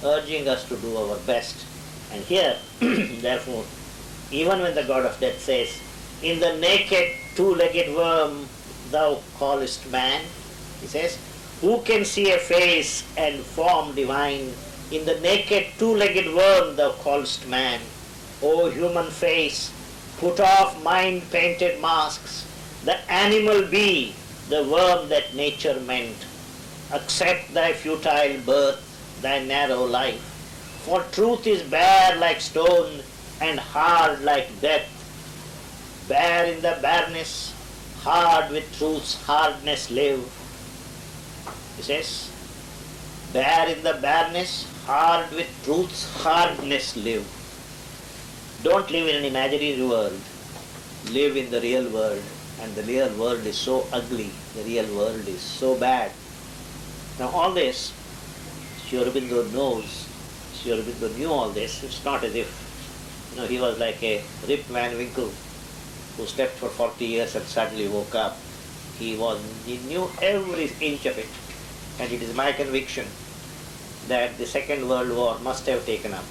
urging us to do our best. And here, therefore, even when the god of death says, in the naked two-legged worm thou callest man, he says, who can see a face and form divine? In the naked two-legged worm thou callest man. O human face, put off mind-painted masks, the animal be, the worm that nature meant. Accept thy futile birth, thy narrow life, for truth is bare like stone and hard like death. Bare in the bareness, hard with truth's hardness live. He says, bare in the bareness, hard with truth's hardness live. Don't live in an imaginary world. Live in the real world. And the real world is so ugly. The real world is so bad. Now all this, Sri Aurobindo knows. Sri Aurobindo knew all this. It's not as if he was like a Rip Van Winkle who slept for 40 years and suddenly woke up. He knew every inch of it. And it is my conviction that the Second World War must have taken up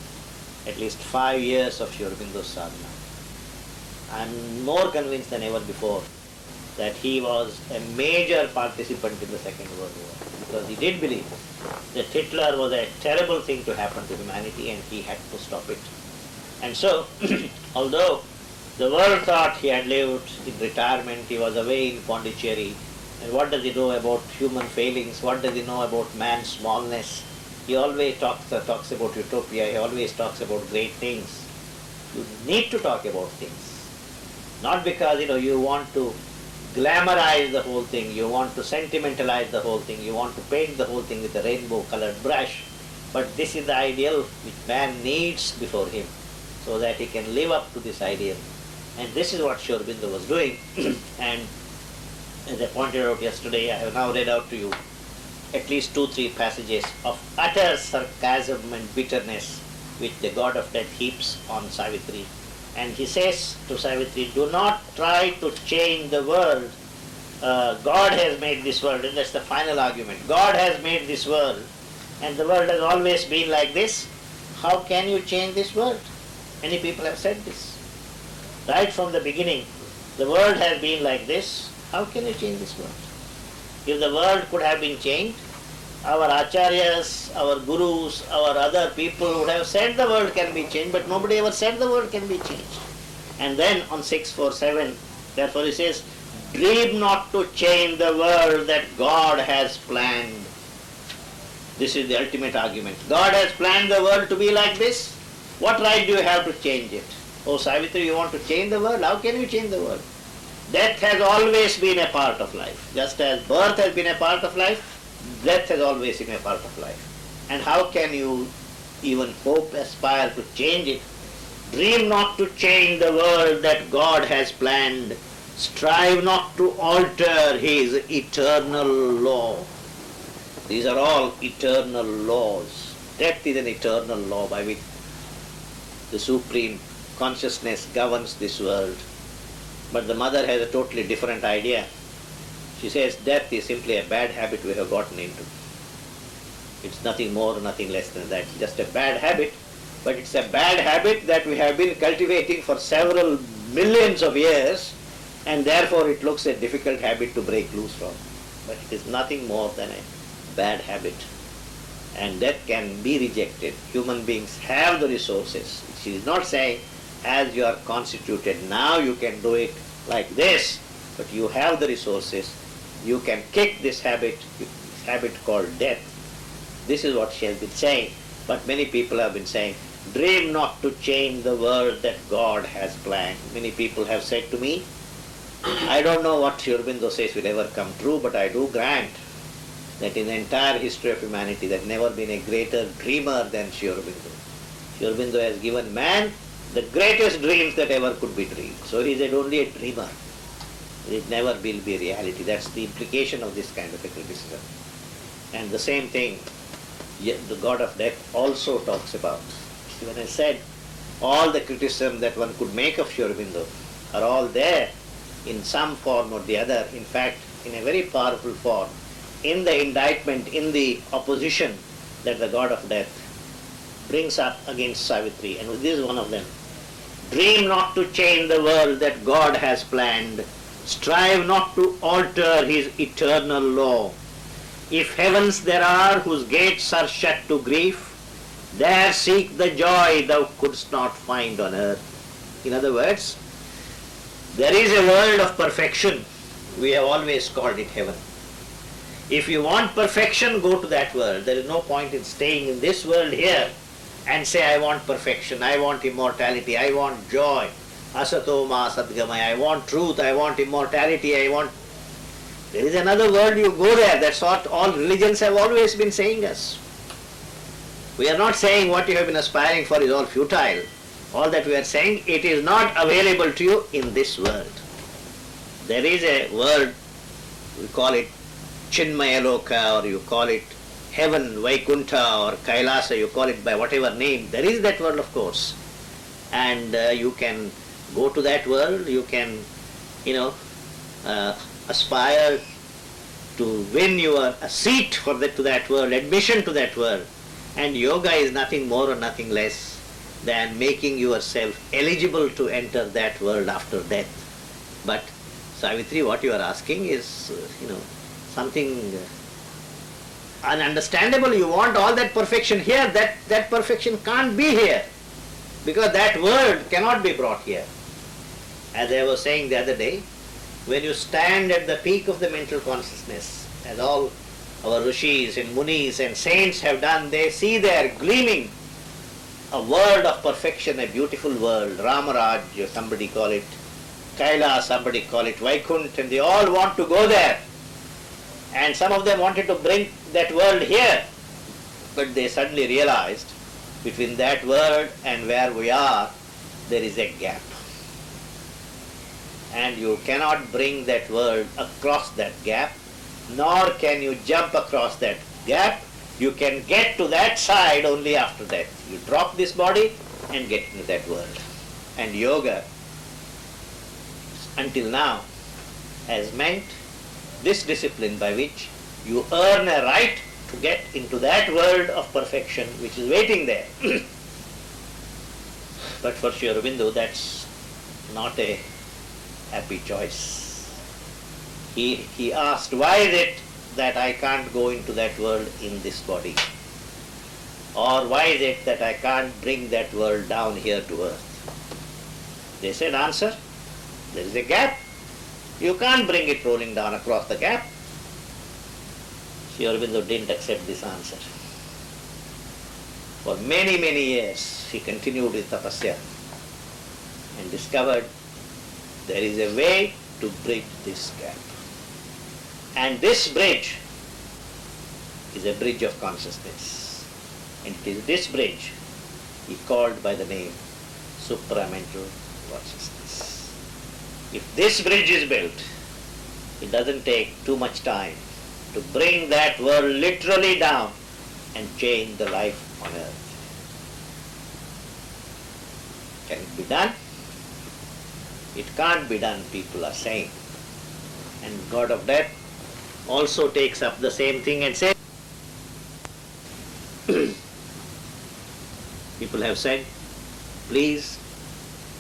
at least 5 years of Sri Aurobindo's sadhana. I am more convinced than ever before that he was a major participant in the Second World War, because he did believe that Hitler was a terrible thing to happen to humanity and he had to stop it. And so, although the world thought he had lived in retirement, he was away in Pondicherry, and what does he know about human failings, what does he know about man's smallness? He always talks about utopia, he always talks about great things. You need to talk about things. Not because you want to glamorize the whole thing, you want to sentimentalize the whole thing, you want to paint the whole thing with a rainbow colored brush, but this is the ideal which man needs before him, so that he can live up to this ideal. And this is what Sri Aurobindo was doing. And as I pointed out yesterday, I have now read out to you at least 2-3 passages of utter sarcasm and bitterness which the god of death heaps on Savitri. And he says to Savitri, do not try to change the world. God has made this world, and that's the final argument. God has made this world, and the world has always been like this. How can you change this world? Many people have said this. Right from the beginning, the world has been like this. How can you change this world? If the world could have been changed, our acharyas, our gurus, our other people would have said the world can be changed, but nobody ever said the world can be changed. And then on 647, therefore he says, dream not to change the world that God has planned. This is the ultimate argument. God has planned the world to be like this. What right do you have to change it? Oh, Savitri, you want to change the world? How can you change the world? Death has always been a part of life. Just as birth has been a part of life, death has always been a part of life. And how can you even hope, aspire to change it? Dream not to change the world that God has planned. Strive not to alter His eternal law. These are all eternal laws. Death is an eternal law by which the supreme consciousness governs this world. But the mother has a totally different idea. She says death is simply a bad habit we have gotten into. It's nothing more, nothing less than that. Just a bad habit, but it's a bad habit that we have been cultivating for several millions of years, and therefore it looks a difficult habit to break loose from. But it is nothing more than a bad habit. And death can be rejected. Human beings have the resources. She is not saying, as you are constituted, now you can do it like this, but you have the resources. You can kick this habit called death. This is what she has been saying. But many people have been saying, dream not to change the world that God has planned. Many people have said to me, I don't know what Sri Aurobindo says will ever come true, but I do grant that in the entire history of humanity there has never been a greater dreamer than Sri Aurobindo. Sri Aurobindo has given man the greatest dreams that ever could be dreamed. So he is only a dreamer. It never will be reality. That's the implication of this kind of a criticism. And the same thing the god of death also talks about. When I said all the criticism that one could make of Sri Aurobindo are all there in some form or the other, in fact in a very powerful form, in the indictment, in the opposition that the god of death brings up against Savitri, and this is one of them. Dream not to change the world that God has planned. Strive not to alter His eternal law. If heavens there are whose gates are shut to grief, there seek the joy thou couldst not find on earth. In other words, there is a world of perfection. We have always called it heaven. If you want perfection, go to that world. There is no point in staying in this world here and say, I want perfection, I want immortality, I want joy, asato ma sadgamaya, I want truth, I want immortality, I want... There is another world, you go there. That's what all religions have always been saying us. We are not saying what you have been aspiring for is all futile. All that we are saying, it is not available to you in this world. There is a world, we call it Chinmayaloka, or you call it heaven, Vaikuntha, or Kailasa, you call it by whatever name. There is that world, of course. And you can go to that world, you can, aspire to win a seat to that world, admission to that world. And yoga is nothing more or nothing less than making yourself eligible to enter that world after death. But Savitri, what you are asking is, something ununderstandable. You want all that perfection here. That perfection can't be here, because that word cannot be brought here. As I was saying the other day, when you stand at the peak of the mental consciousness, as all our rishis and munis and saints have done, they see there gleaming a world of perfection, a beautiful world. Ramaraj, somebody call it Kaila, somebody call it Vaikunt, and they all want to go there. And some of them wanted to bring that world here, but they suddenly realized between that world and where we are, there is a gap. And you cannot bring that world across that gap, nor can you jump across that gap. You can get to that side only after that. You drop this body and get into that world. And yoga, until now, has meant this discipline by which you earn a right to get into that world of perfection which is waiting there. But for Sri Aurobindo, that's not a happy choice. He asked, why is it that I can't go into that world in this body? Or why is it that I can't bring that world down here to earth? They said, answer, there is a gap. You can't bring it rolling down across the gap. Sri Aurobindo didn't accept this answer. For many, many years, he continued with tapasya and discovered there is a way to bridge this gap. And this bridge is a bridge of consciousness. And it is this bridge he called by the name supramental consciousness. If this bridge is built, it doesn't take too much time to bring that world literally down and change the life on earth. Can it be done? It can't be done, people are saying. And God of Death also takes up the same thing and says, people have said, please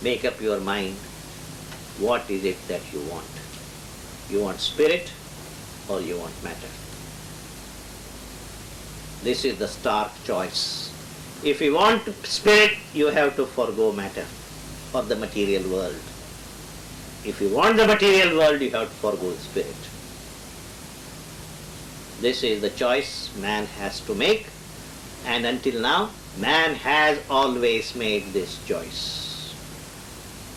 make up your mind, what is it that you want? You want spirit or you want matter? This is the stark choice. If you want spirit, you have to forego matter or the material world. If you want the material world, you have to forego spirit. This is the choice man has to make, and until now, man has always made this choice.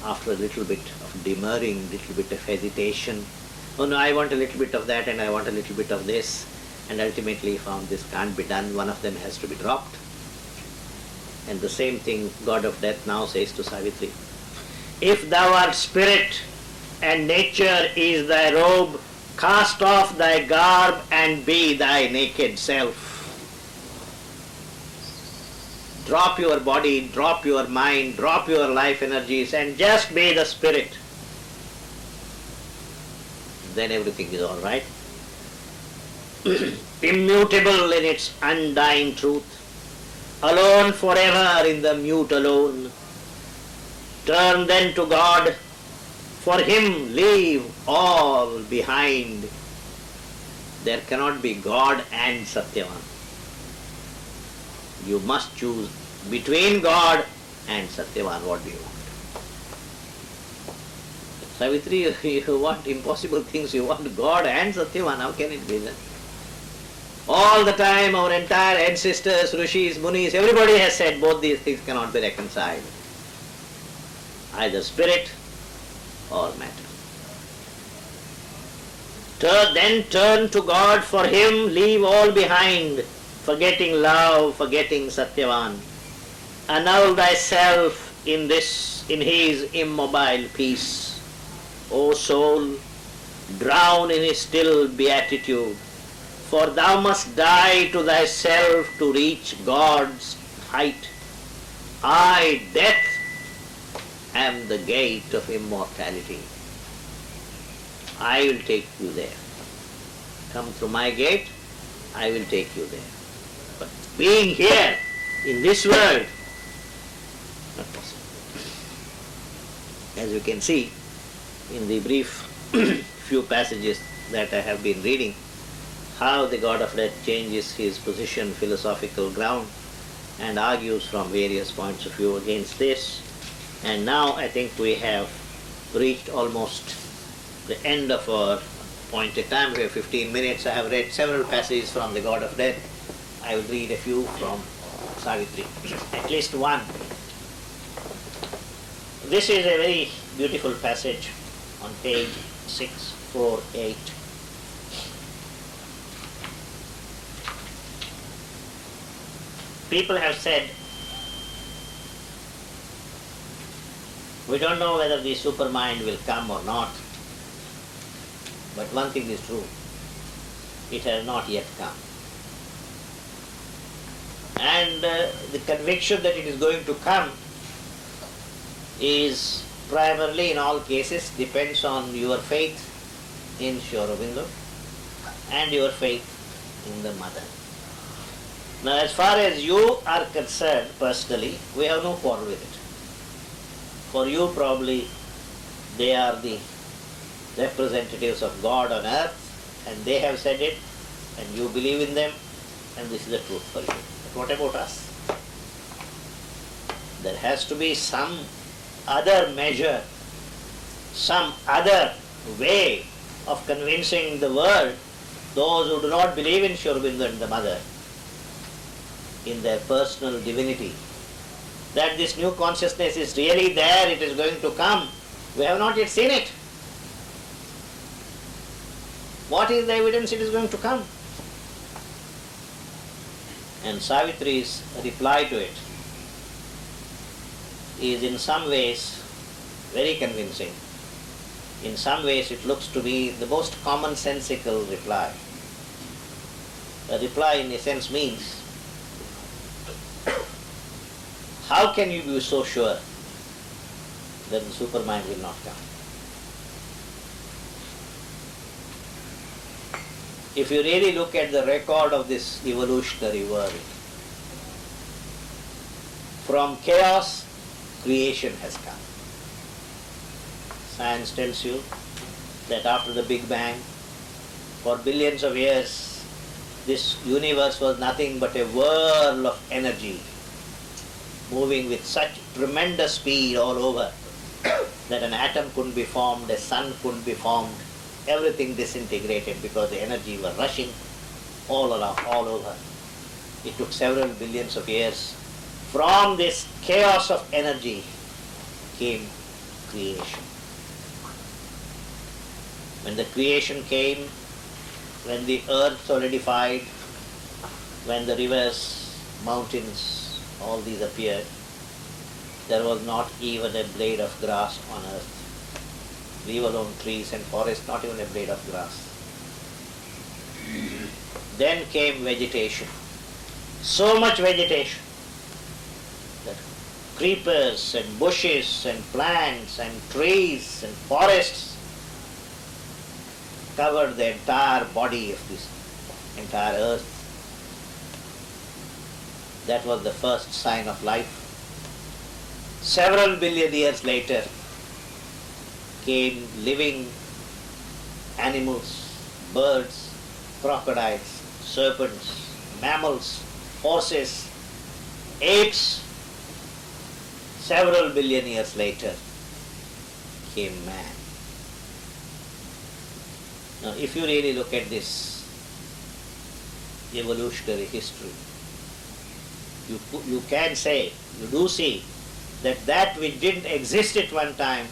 After a little bit of demurring, little bit of hesitation, oh no, I want a little bit of that and I want a little bit of this, and ultimately found this can't be done, one of them has to be dropped. And the same thing God of Death now says to Savitri. If thou art spirit, and nature is thy robe, cast off thy garb and be thy naked self. Drop your body, drop your mind, drop your life energies and just be the spirit. Then everything is all right. Immutable in its undying truth, alone forever in the mute alone. Turn then to God, for Him leave all behind. There cannot be God and Satyavan. You must choose between God and Satyavan. What do you want? Savitri, you want impossible things. You want God and Satyavan. How can it be that? All the time our entire ancestors, rishis, munis, everybody has said both these things cannot be reconciled. Either spirit or matter. Then turn to God, for Him leave all behind, forgetting love, forgetting Satyavan. Annul thyself in His immobile peace. O soul, drown in His still beatitude, for thou must die to thyself to reach God's height. I, death, am the gate of immortality. I will take you there. Come through my gate, I will take you there. But being here, in this world, not possible. As you can see in the brief few passages that I have been reading, how the god of death changes his position, philosophical ground, and argues from various points of view against this. And now I think we have reached almost the end of our appointed time. We have 15 minutes. I have read several passages from the god of death. I will read a few from Savitri, at least one. This is a very beautiful passage on page 648. People have said, we don't know whether the supermind will come or not, but one thing is true, it has not yet come. And the conviction that it is going to come is primarily, in all cases, depends on your faith in Sri Aurobindo and your faith in the Mother. Now, as far as you are concerned personally, we have no quarrel with it. For you, probably, they are the representatives of God on earth, and they have said it, and you believe in them, and this is the truth for you. But what about us? There has to be some other measure, some other way of convincing the world, those who do not believe in Sri Aurobindo and the Mother, in their personal divinity, that this new consciousness is really there, it is going to come. We have not yet seen it. What is the evidence it is going to come? And Savitri's reply to it is in some ways very convincing. In some ways it looks to be the most commonsensical reply. A reply in a sense means, how can you be so sure that the supermind will not come? If you really look at the record of this evolutionary world, from chaos, creation has come. Science tells you that after the Big Bang, for billions of years, this universe was nothing but a whirl of energy, moving with such tremendous speed all over that an atom couldn't be formed, a sun couldn't be formed, everything disintegrated because the energy was rushing all around, all over. It took several billions of years. From this chaos of energy came creation. When the creation came, when the earth solidified, when the rivers, mountains, all these appeared, there was not even a blade of grass on earth. Leave alone trees and forests, not even a blade of grass. Then came vegetation. So much vegetation that creepers and bushes and plants and trees and forests covered the entire body of this entire earth. That was the first sign of life. Several billion years later came living animals, birds, crocodiles, serpents, mammals, horses, apes. Several billion years later came man. Now, if you really look at this evolutionary history, you can say, you do see, that which didn't exist at one time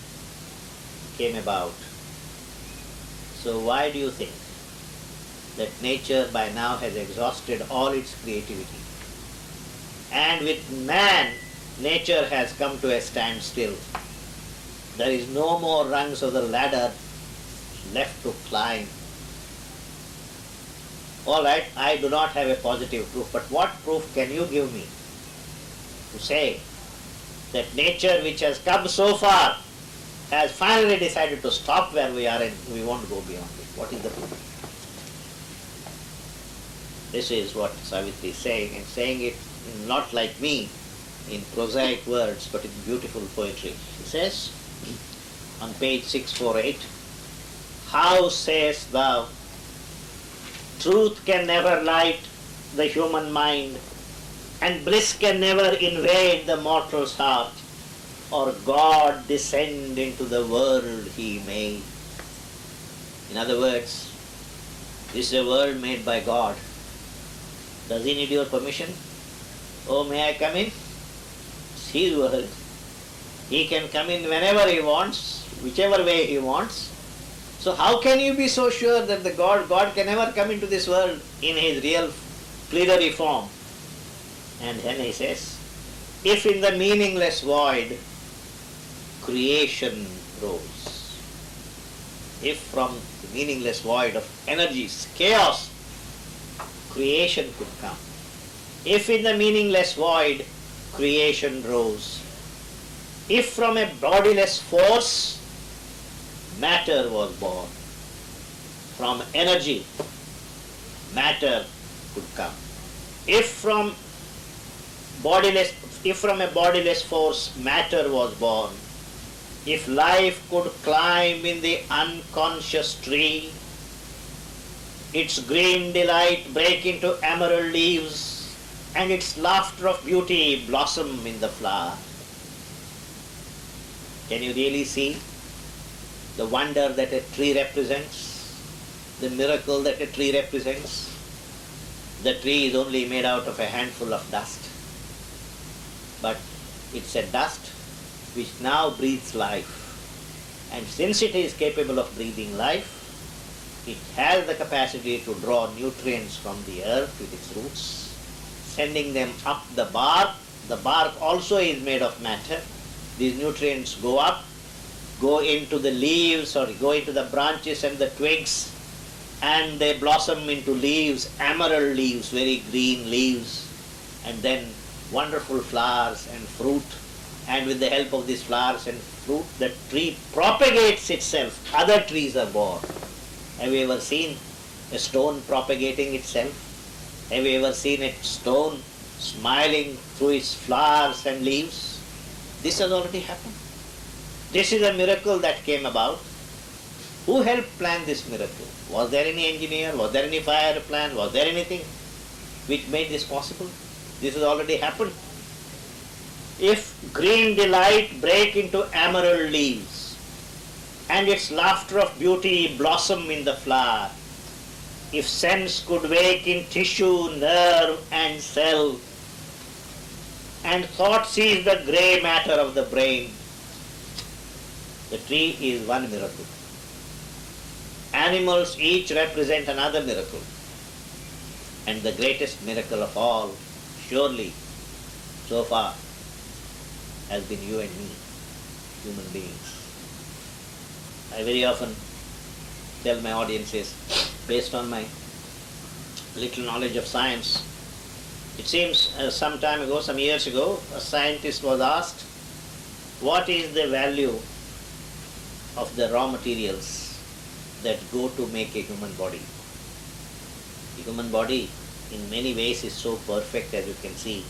came about. So why do you think that nature by now has exhausted all its creativity? And with man, nature has come to a standstill. There is no more rungs of the ladder left to climb. All right, I do not have a positive proof, but what proof can you give me to say that nature, which has come so far, has finally decided to stop where we are and we won't go beyond it? What is the proof? This is what Savitri is saying, and saying it not like me in prosaic words, but in beautiful poetry. He says on page 648, How sayest thou, truth can never light the human mind, and bliss can never invade the mortal's heart, or God descend into the world he made. In other words, this is a world made by God. Does he need your permission? Oh, may I come in? It's his world. He can come in whenever he wants, whichever way he wants. So how can you be so sure that the God can never come into this world in his real plenary form? And then he says, if in the meaningless void creation rose, if from the meaningless void of energies, chaos, creation could come, if in the meaningless void creation rose, if from a bodiless force matter was born, from energy matter could come, if from a bodiless force matter was born, if life could climb in the unconscious tree, its green delight break into emerald leaves, and its laughter of beauty blossom in the flower. Can you really see the wonder that a tree represents, the miracle that a tree represents? The tree is only made out of a handful of dust, but it's a dust which now breathes life. And since it is capable of breathing life, it has the capacity to draw nutrients from the earth with its roots, sending them up the bark. The bark also is made of matter. These nutrients go up, go into the leaves or go into the branches and the twigs, and they blossom into leaves, emerald leaves, very green leaves, and then wonderful flowers and fruit. And with the help of these flowers and fruit, the tree propagates itself. Other trees are born. Have you ever seen a stone propagating itself? Have you ever seen a stone smiling through its flowers and leaves? This has already happened. This is a miracle that came about. Who helped plan this miracle? Was there any engineer? Was there any fire plan? Was there anything which made this possible? This has already happened. If green delight break into emerald leaves, and its laughter of beauty blossom in the flower, if sense could wake in tissue, nerve and cell, and thought sees the grey matter of the brain, the tree is one miracle. Animals each represent another miracle. And the greatest miracle of all, surely, so far, has been you and me, human beings. I very often tell my audiences, based on my little knowledge of science, it seems some time ago, some years ago, a scientist was asked, what is the value of the raw materials that go to make a human body? The human body in many ways is so perfect, as you can see.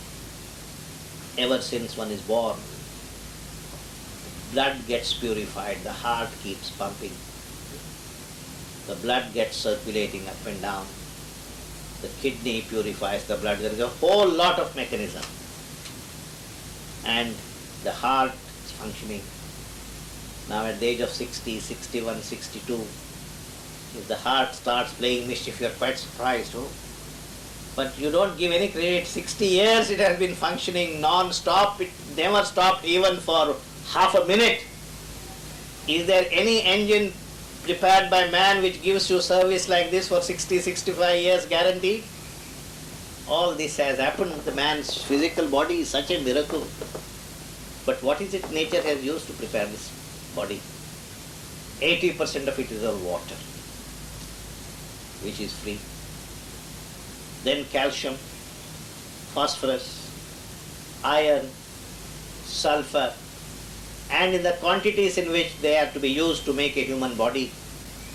Ever since one is born, blood gets purified, the heart keeps pumping, the blood gets circulating up and down, the kidney purifies the blood. There is a whole lot of mechanism, and the heart is functioning. Now at the age of 60, 61, 62, if the heart starts playing mischief, you are quite surprised. Oh? But you don't give any credit. 60 years it has been functioning non-stop. It never stopped even for half a minute. Is there any engine prepared by man which gives you service like this for 60, 65 years guaranteed? All this has happened. The man's physical body is such a miracle. But what is it nature has used to prepare this body? 80% of it is all water, which is free. Then calcium, phosphorus, iron, sulfur, and in the quantities in which they are to be used to make a human body.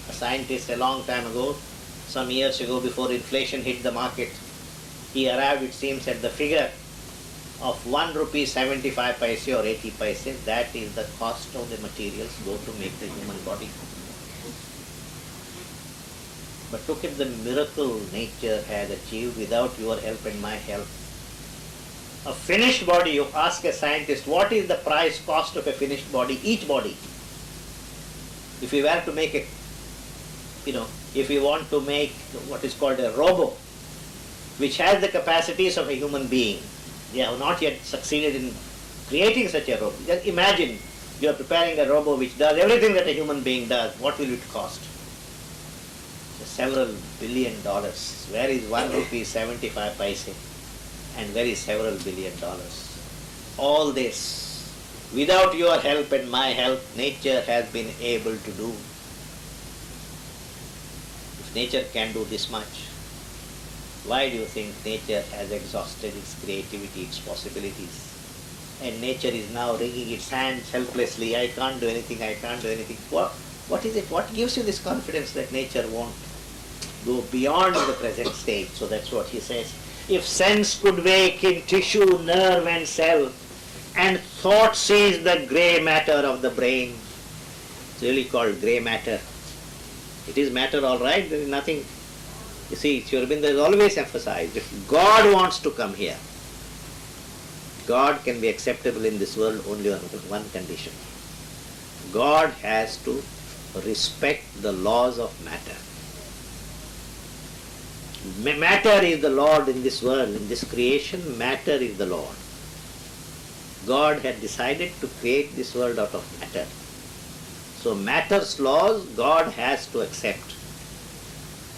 A scientist a long time ago, some years ago before inflation hit the market, he arrived, it seems, at the figure of 1 rupee 75 paise or 80 paise. That is the cost of the materials go to make the human body. But look at the miracle nature has achieved without your help and my help. A finished body, you ask a scientist, what is the price cost of a finished body, each body? If you were to make a, if you want to make what is called a robo, which has the capacities of a human being, they have not yet succeeded in creating such a robo. Just imagine you are preparing a robo which does everything that a human being does. What will it cost? Several $1 billion. Where is 1 rupee 75 paise? And where is several $1 billion? All this, without your help and my help, nature has been able to do. If nature can do this much, why do you think nature has exhausted its creativity, its possibilities? And nature is now wringing its hands helplessly. I can't do anything, I can't do anything. What is it? What gives you this confidence that nature won't go beyond the present stage? So that's what he says. If sense could wake in tissue, nerve and cell, and thought sees the grey matter of the brain, it's really called grey matter. It is matter, all right, there is nothing. You see, Sri Aurobindo has always emphasized, if God wants to come here, God can be acceptable in this world only on one condition. God has to respect the laws of matter. Matter is the Lord in this world, in this creation, matter is the Lord. God had decided to create this world out of matter. So matter's laws God has to accept.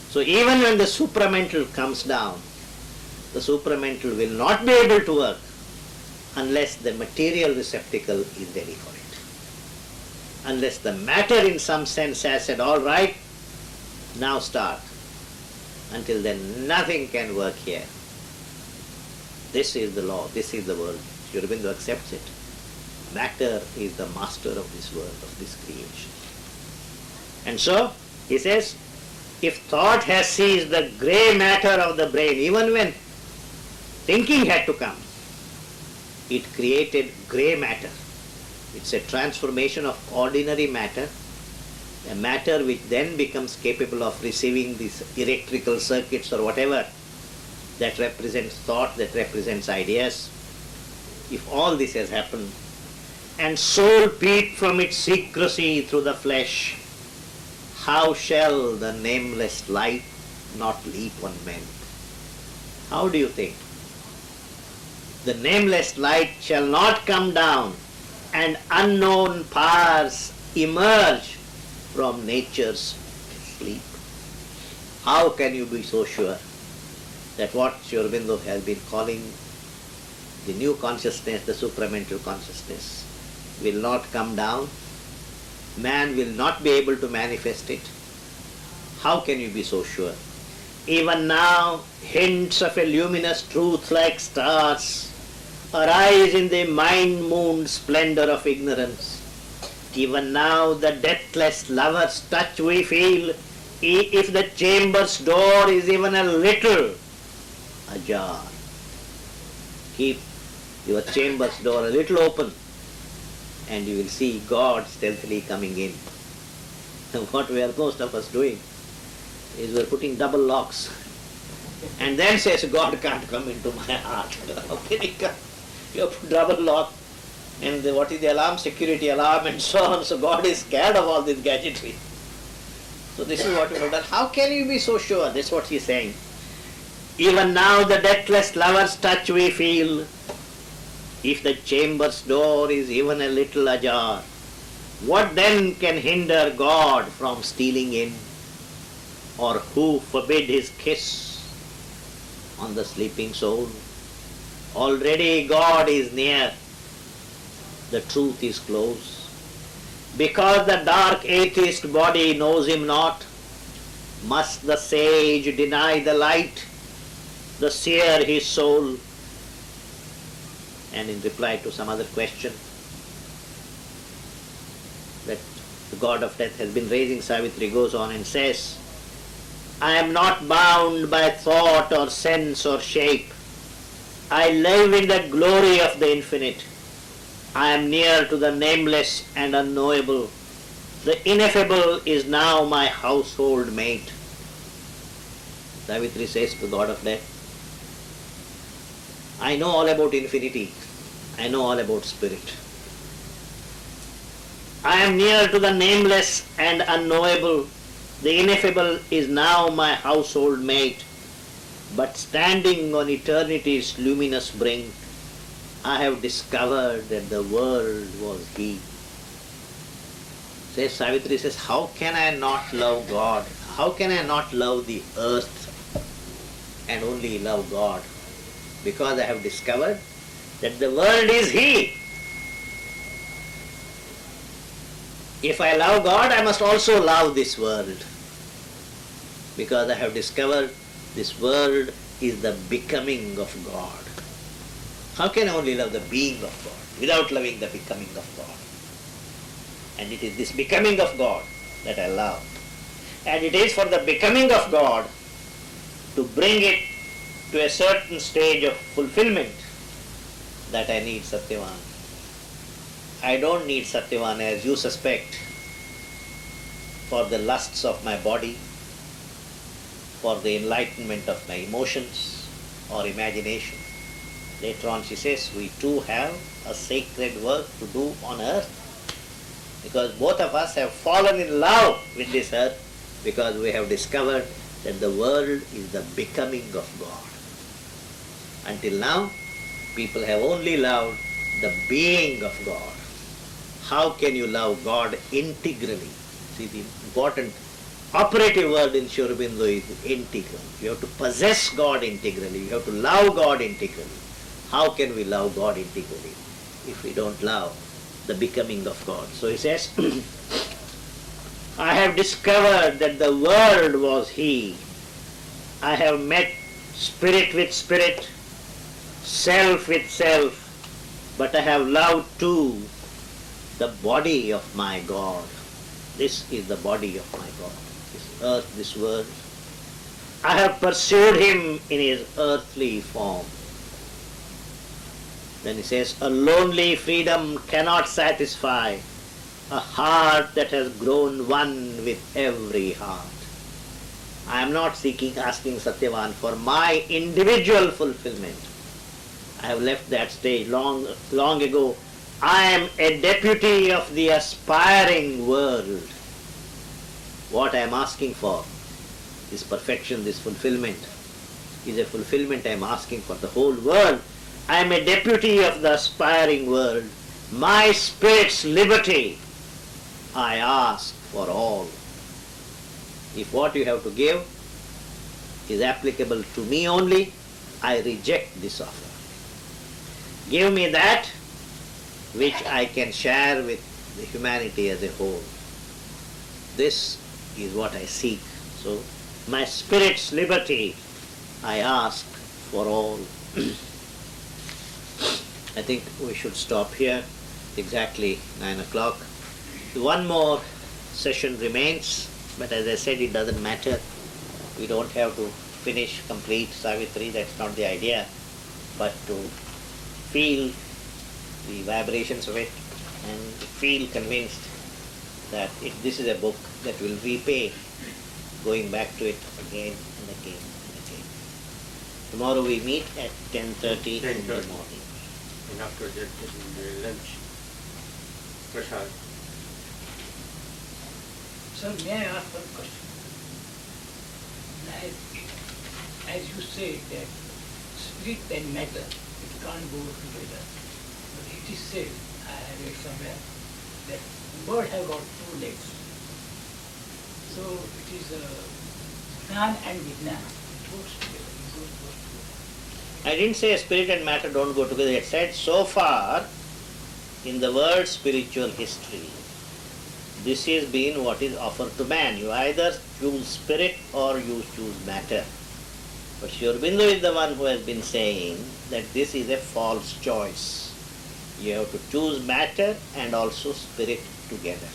So even when the supramental comes down, the supramental will not be able to work unless the material receptacle is ready for it. Unless the matter in some sense has said, all right, now start. Until then, nothing can work here. This is the law, this is the world. Sri Aurobindo accepts it. Matter is the master of this world, of this creation. And so, he says, if thought has seized the grey matter of the brain, even when thinking had to come, it created grey matter. It's a transformation of ordinary matter, a matter which then becomes capable of receiving these electrical circuits or whatever that represents thought, that represents ideas. If all this has happened, and soul peeped from its secrecy through the flesh, how shall the nameless light not leap on men? How do you think? The nameless light shall not come down and unknown powers emerge from nature's sleep. How can you be so sure that what Sri Aurobindo has been calling the new consciousness, the supramental consciousness, will not come down? Man will not be able to manifest it. How can you be so sure? Even now, hints of a luminous truth like stars arise in the mind-mooned splendor of ignorance. Even now, the deathless lover's touch we feel, if the chamber's door is even a little ajar. Keep your chamber's door a little open, and you will see God stealthily coming in. What we are most of us doing is we are putting double locks, and then says God can't come into my heart. How can he come? You have put double lock, and what is the alarm? Security alarm and so on. So God is scared of all this gadgetry. So this is what we have done. How can you be so sure? That's what he is saying. Even now the deathless lover's touch we feel, if the chamber's door is even a little ajar. What then can hinder God from stealing in? Or who forbid his kiss on the sleeping soul? Already God is near. The truth is close. Because the dark atheist body knows him not, must the sage deny the light, the seer his soul? And in reply to some other question that the god of death has been raising, Savitri goes on and says, I am not bound by thought or sense or shape. I live in the glory of the infinite. I am near to the nameless and unknowable. The ineffable is now my household mate. Savitri says to God of death, I know all about infinity. I know all about spirit. I am near to the nameless and unknowable. The ineffable is now my household mate. But standing on eternity's luminous brink, I have discovered that the world was He. Says Savitri says, how can I not love God? How can I not love the earth and only love God? Because I have discovered that the world is He. If I love God, I must also love this world. Because I have discovered this world is the becoming of God. How can I only love the being of God without loving the becoming of God? And it is this becoming of God that I love. And it is for the becoming of God to bring it to a certain stage of fulfillment that I need Satyavan. I don't need Satyavan as you suspect for the lusts of my body, for the enlightenment of my emotions or imagination. Later on she says, we too have a sacred work to do on earth, because both of us have fallen in love with this earth, because we have discovered that the world is the becoming of God. Until now, people have only loved the being of God. How can you love God integrally? See, the important operative word in Sri Aurobindo is integral. You have to possess God integrally. You have to love God integrally. How can we love God integrally if we don't love the becoming of God? So he says, I have discovered that the world was He. I have met spirit with spirit, self with self, but I have loved too the body of my God. This is the body of my God. This earth, this world. I have pursued Him in His earthly form. Then he says, a lonely freedom cannot satisfy a heart that has grown one with every heart. I am not asking Satyavan for my individual fulfillment. I have left that stage long ago. I am a deputy of the aspiring world. What I am asking for, this perfection, this fulfillment, is a fulfillment I am asking for the whole world. I am a deputy of the aspiring world. My spirit's liberty I ask for all. If what you have to give is applicable to me only, I reject this offer. Give me that which I can share with the humanity as a whole. This is what I seek. So, my spirit's liberty I ask for all. I think we should stop here. Exactly 9 o'clock. One more session remains, but as I said, it doesn't matter. We don't have to finish, complete Savitri, that's not the idea, but to feel the vibrations of it and feel convinced that this is a book that will repay going back to it again and again and again. Tomorrow we meet at 10:30 in the morning. And after that, lunch, prasad. Sir, may I ask one question? As you say that spirit and matter, it can't go together. But it is said, I have read somewhere, that bird have got 2 legs. So it is Jnana and Vijnana. It goes together. It goes together. I didn't say spirit and matter don't go together. I said so far in the world's spiritual history, this has been what is offered to man. You either choose spirit or you choose matter. But Sri Aurobindo is the one who has been saying that this is a false choice. You have to choose matter and also spirit together.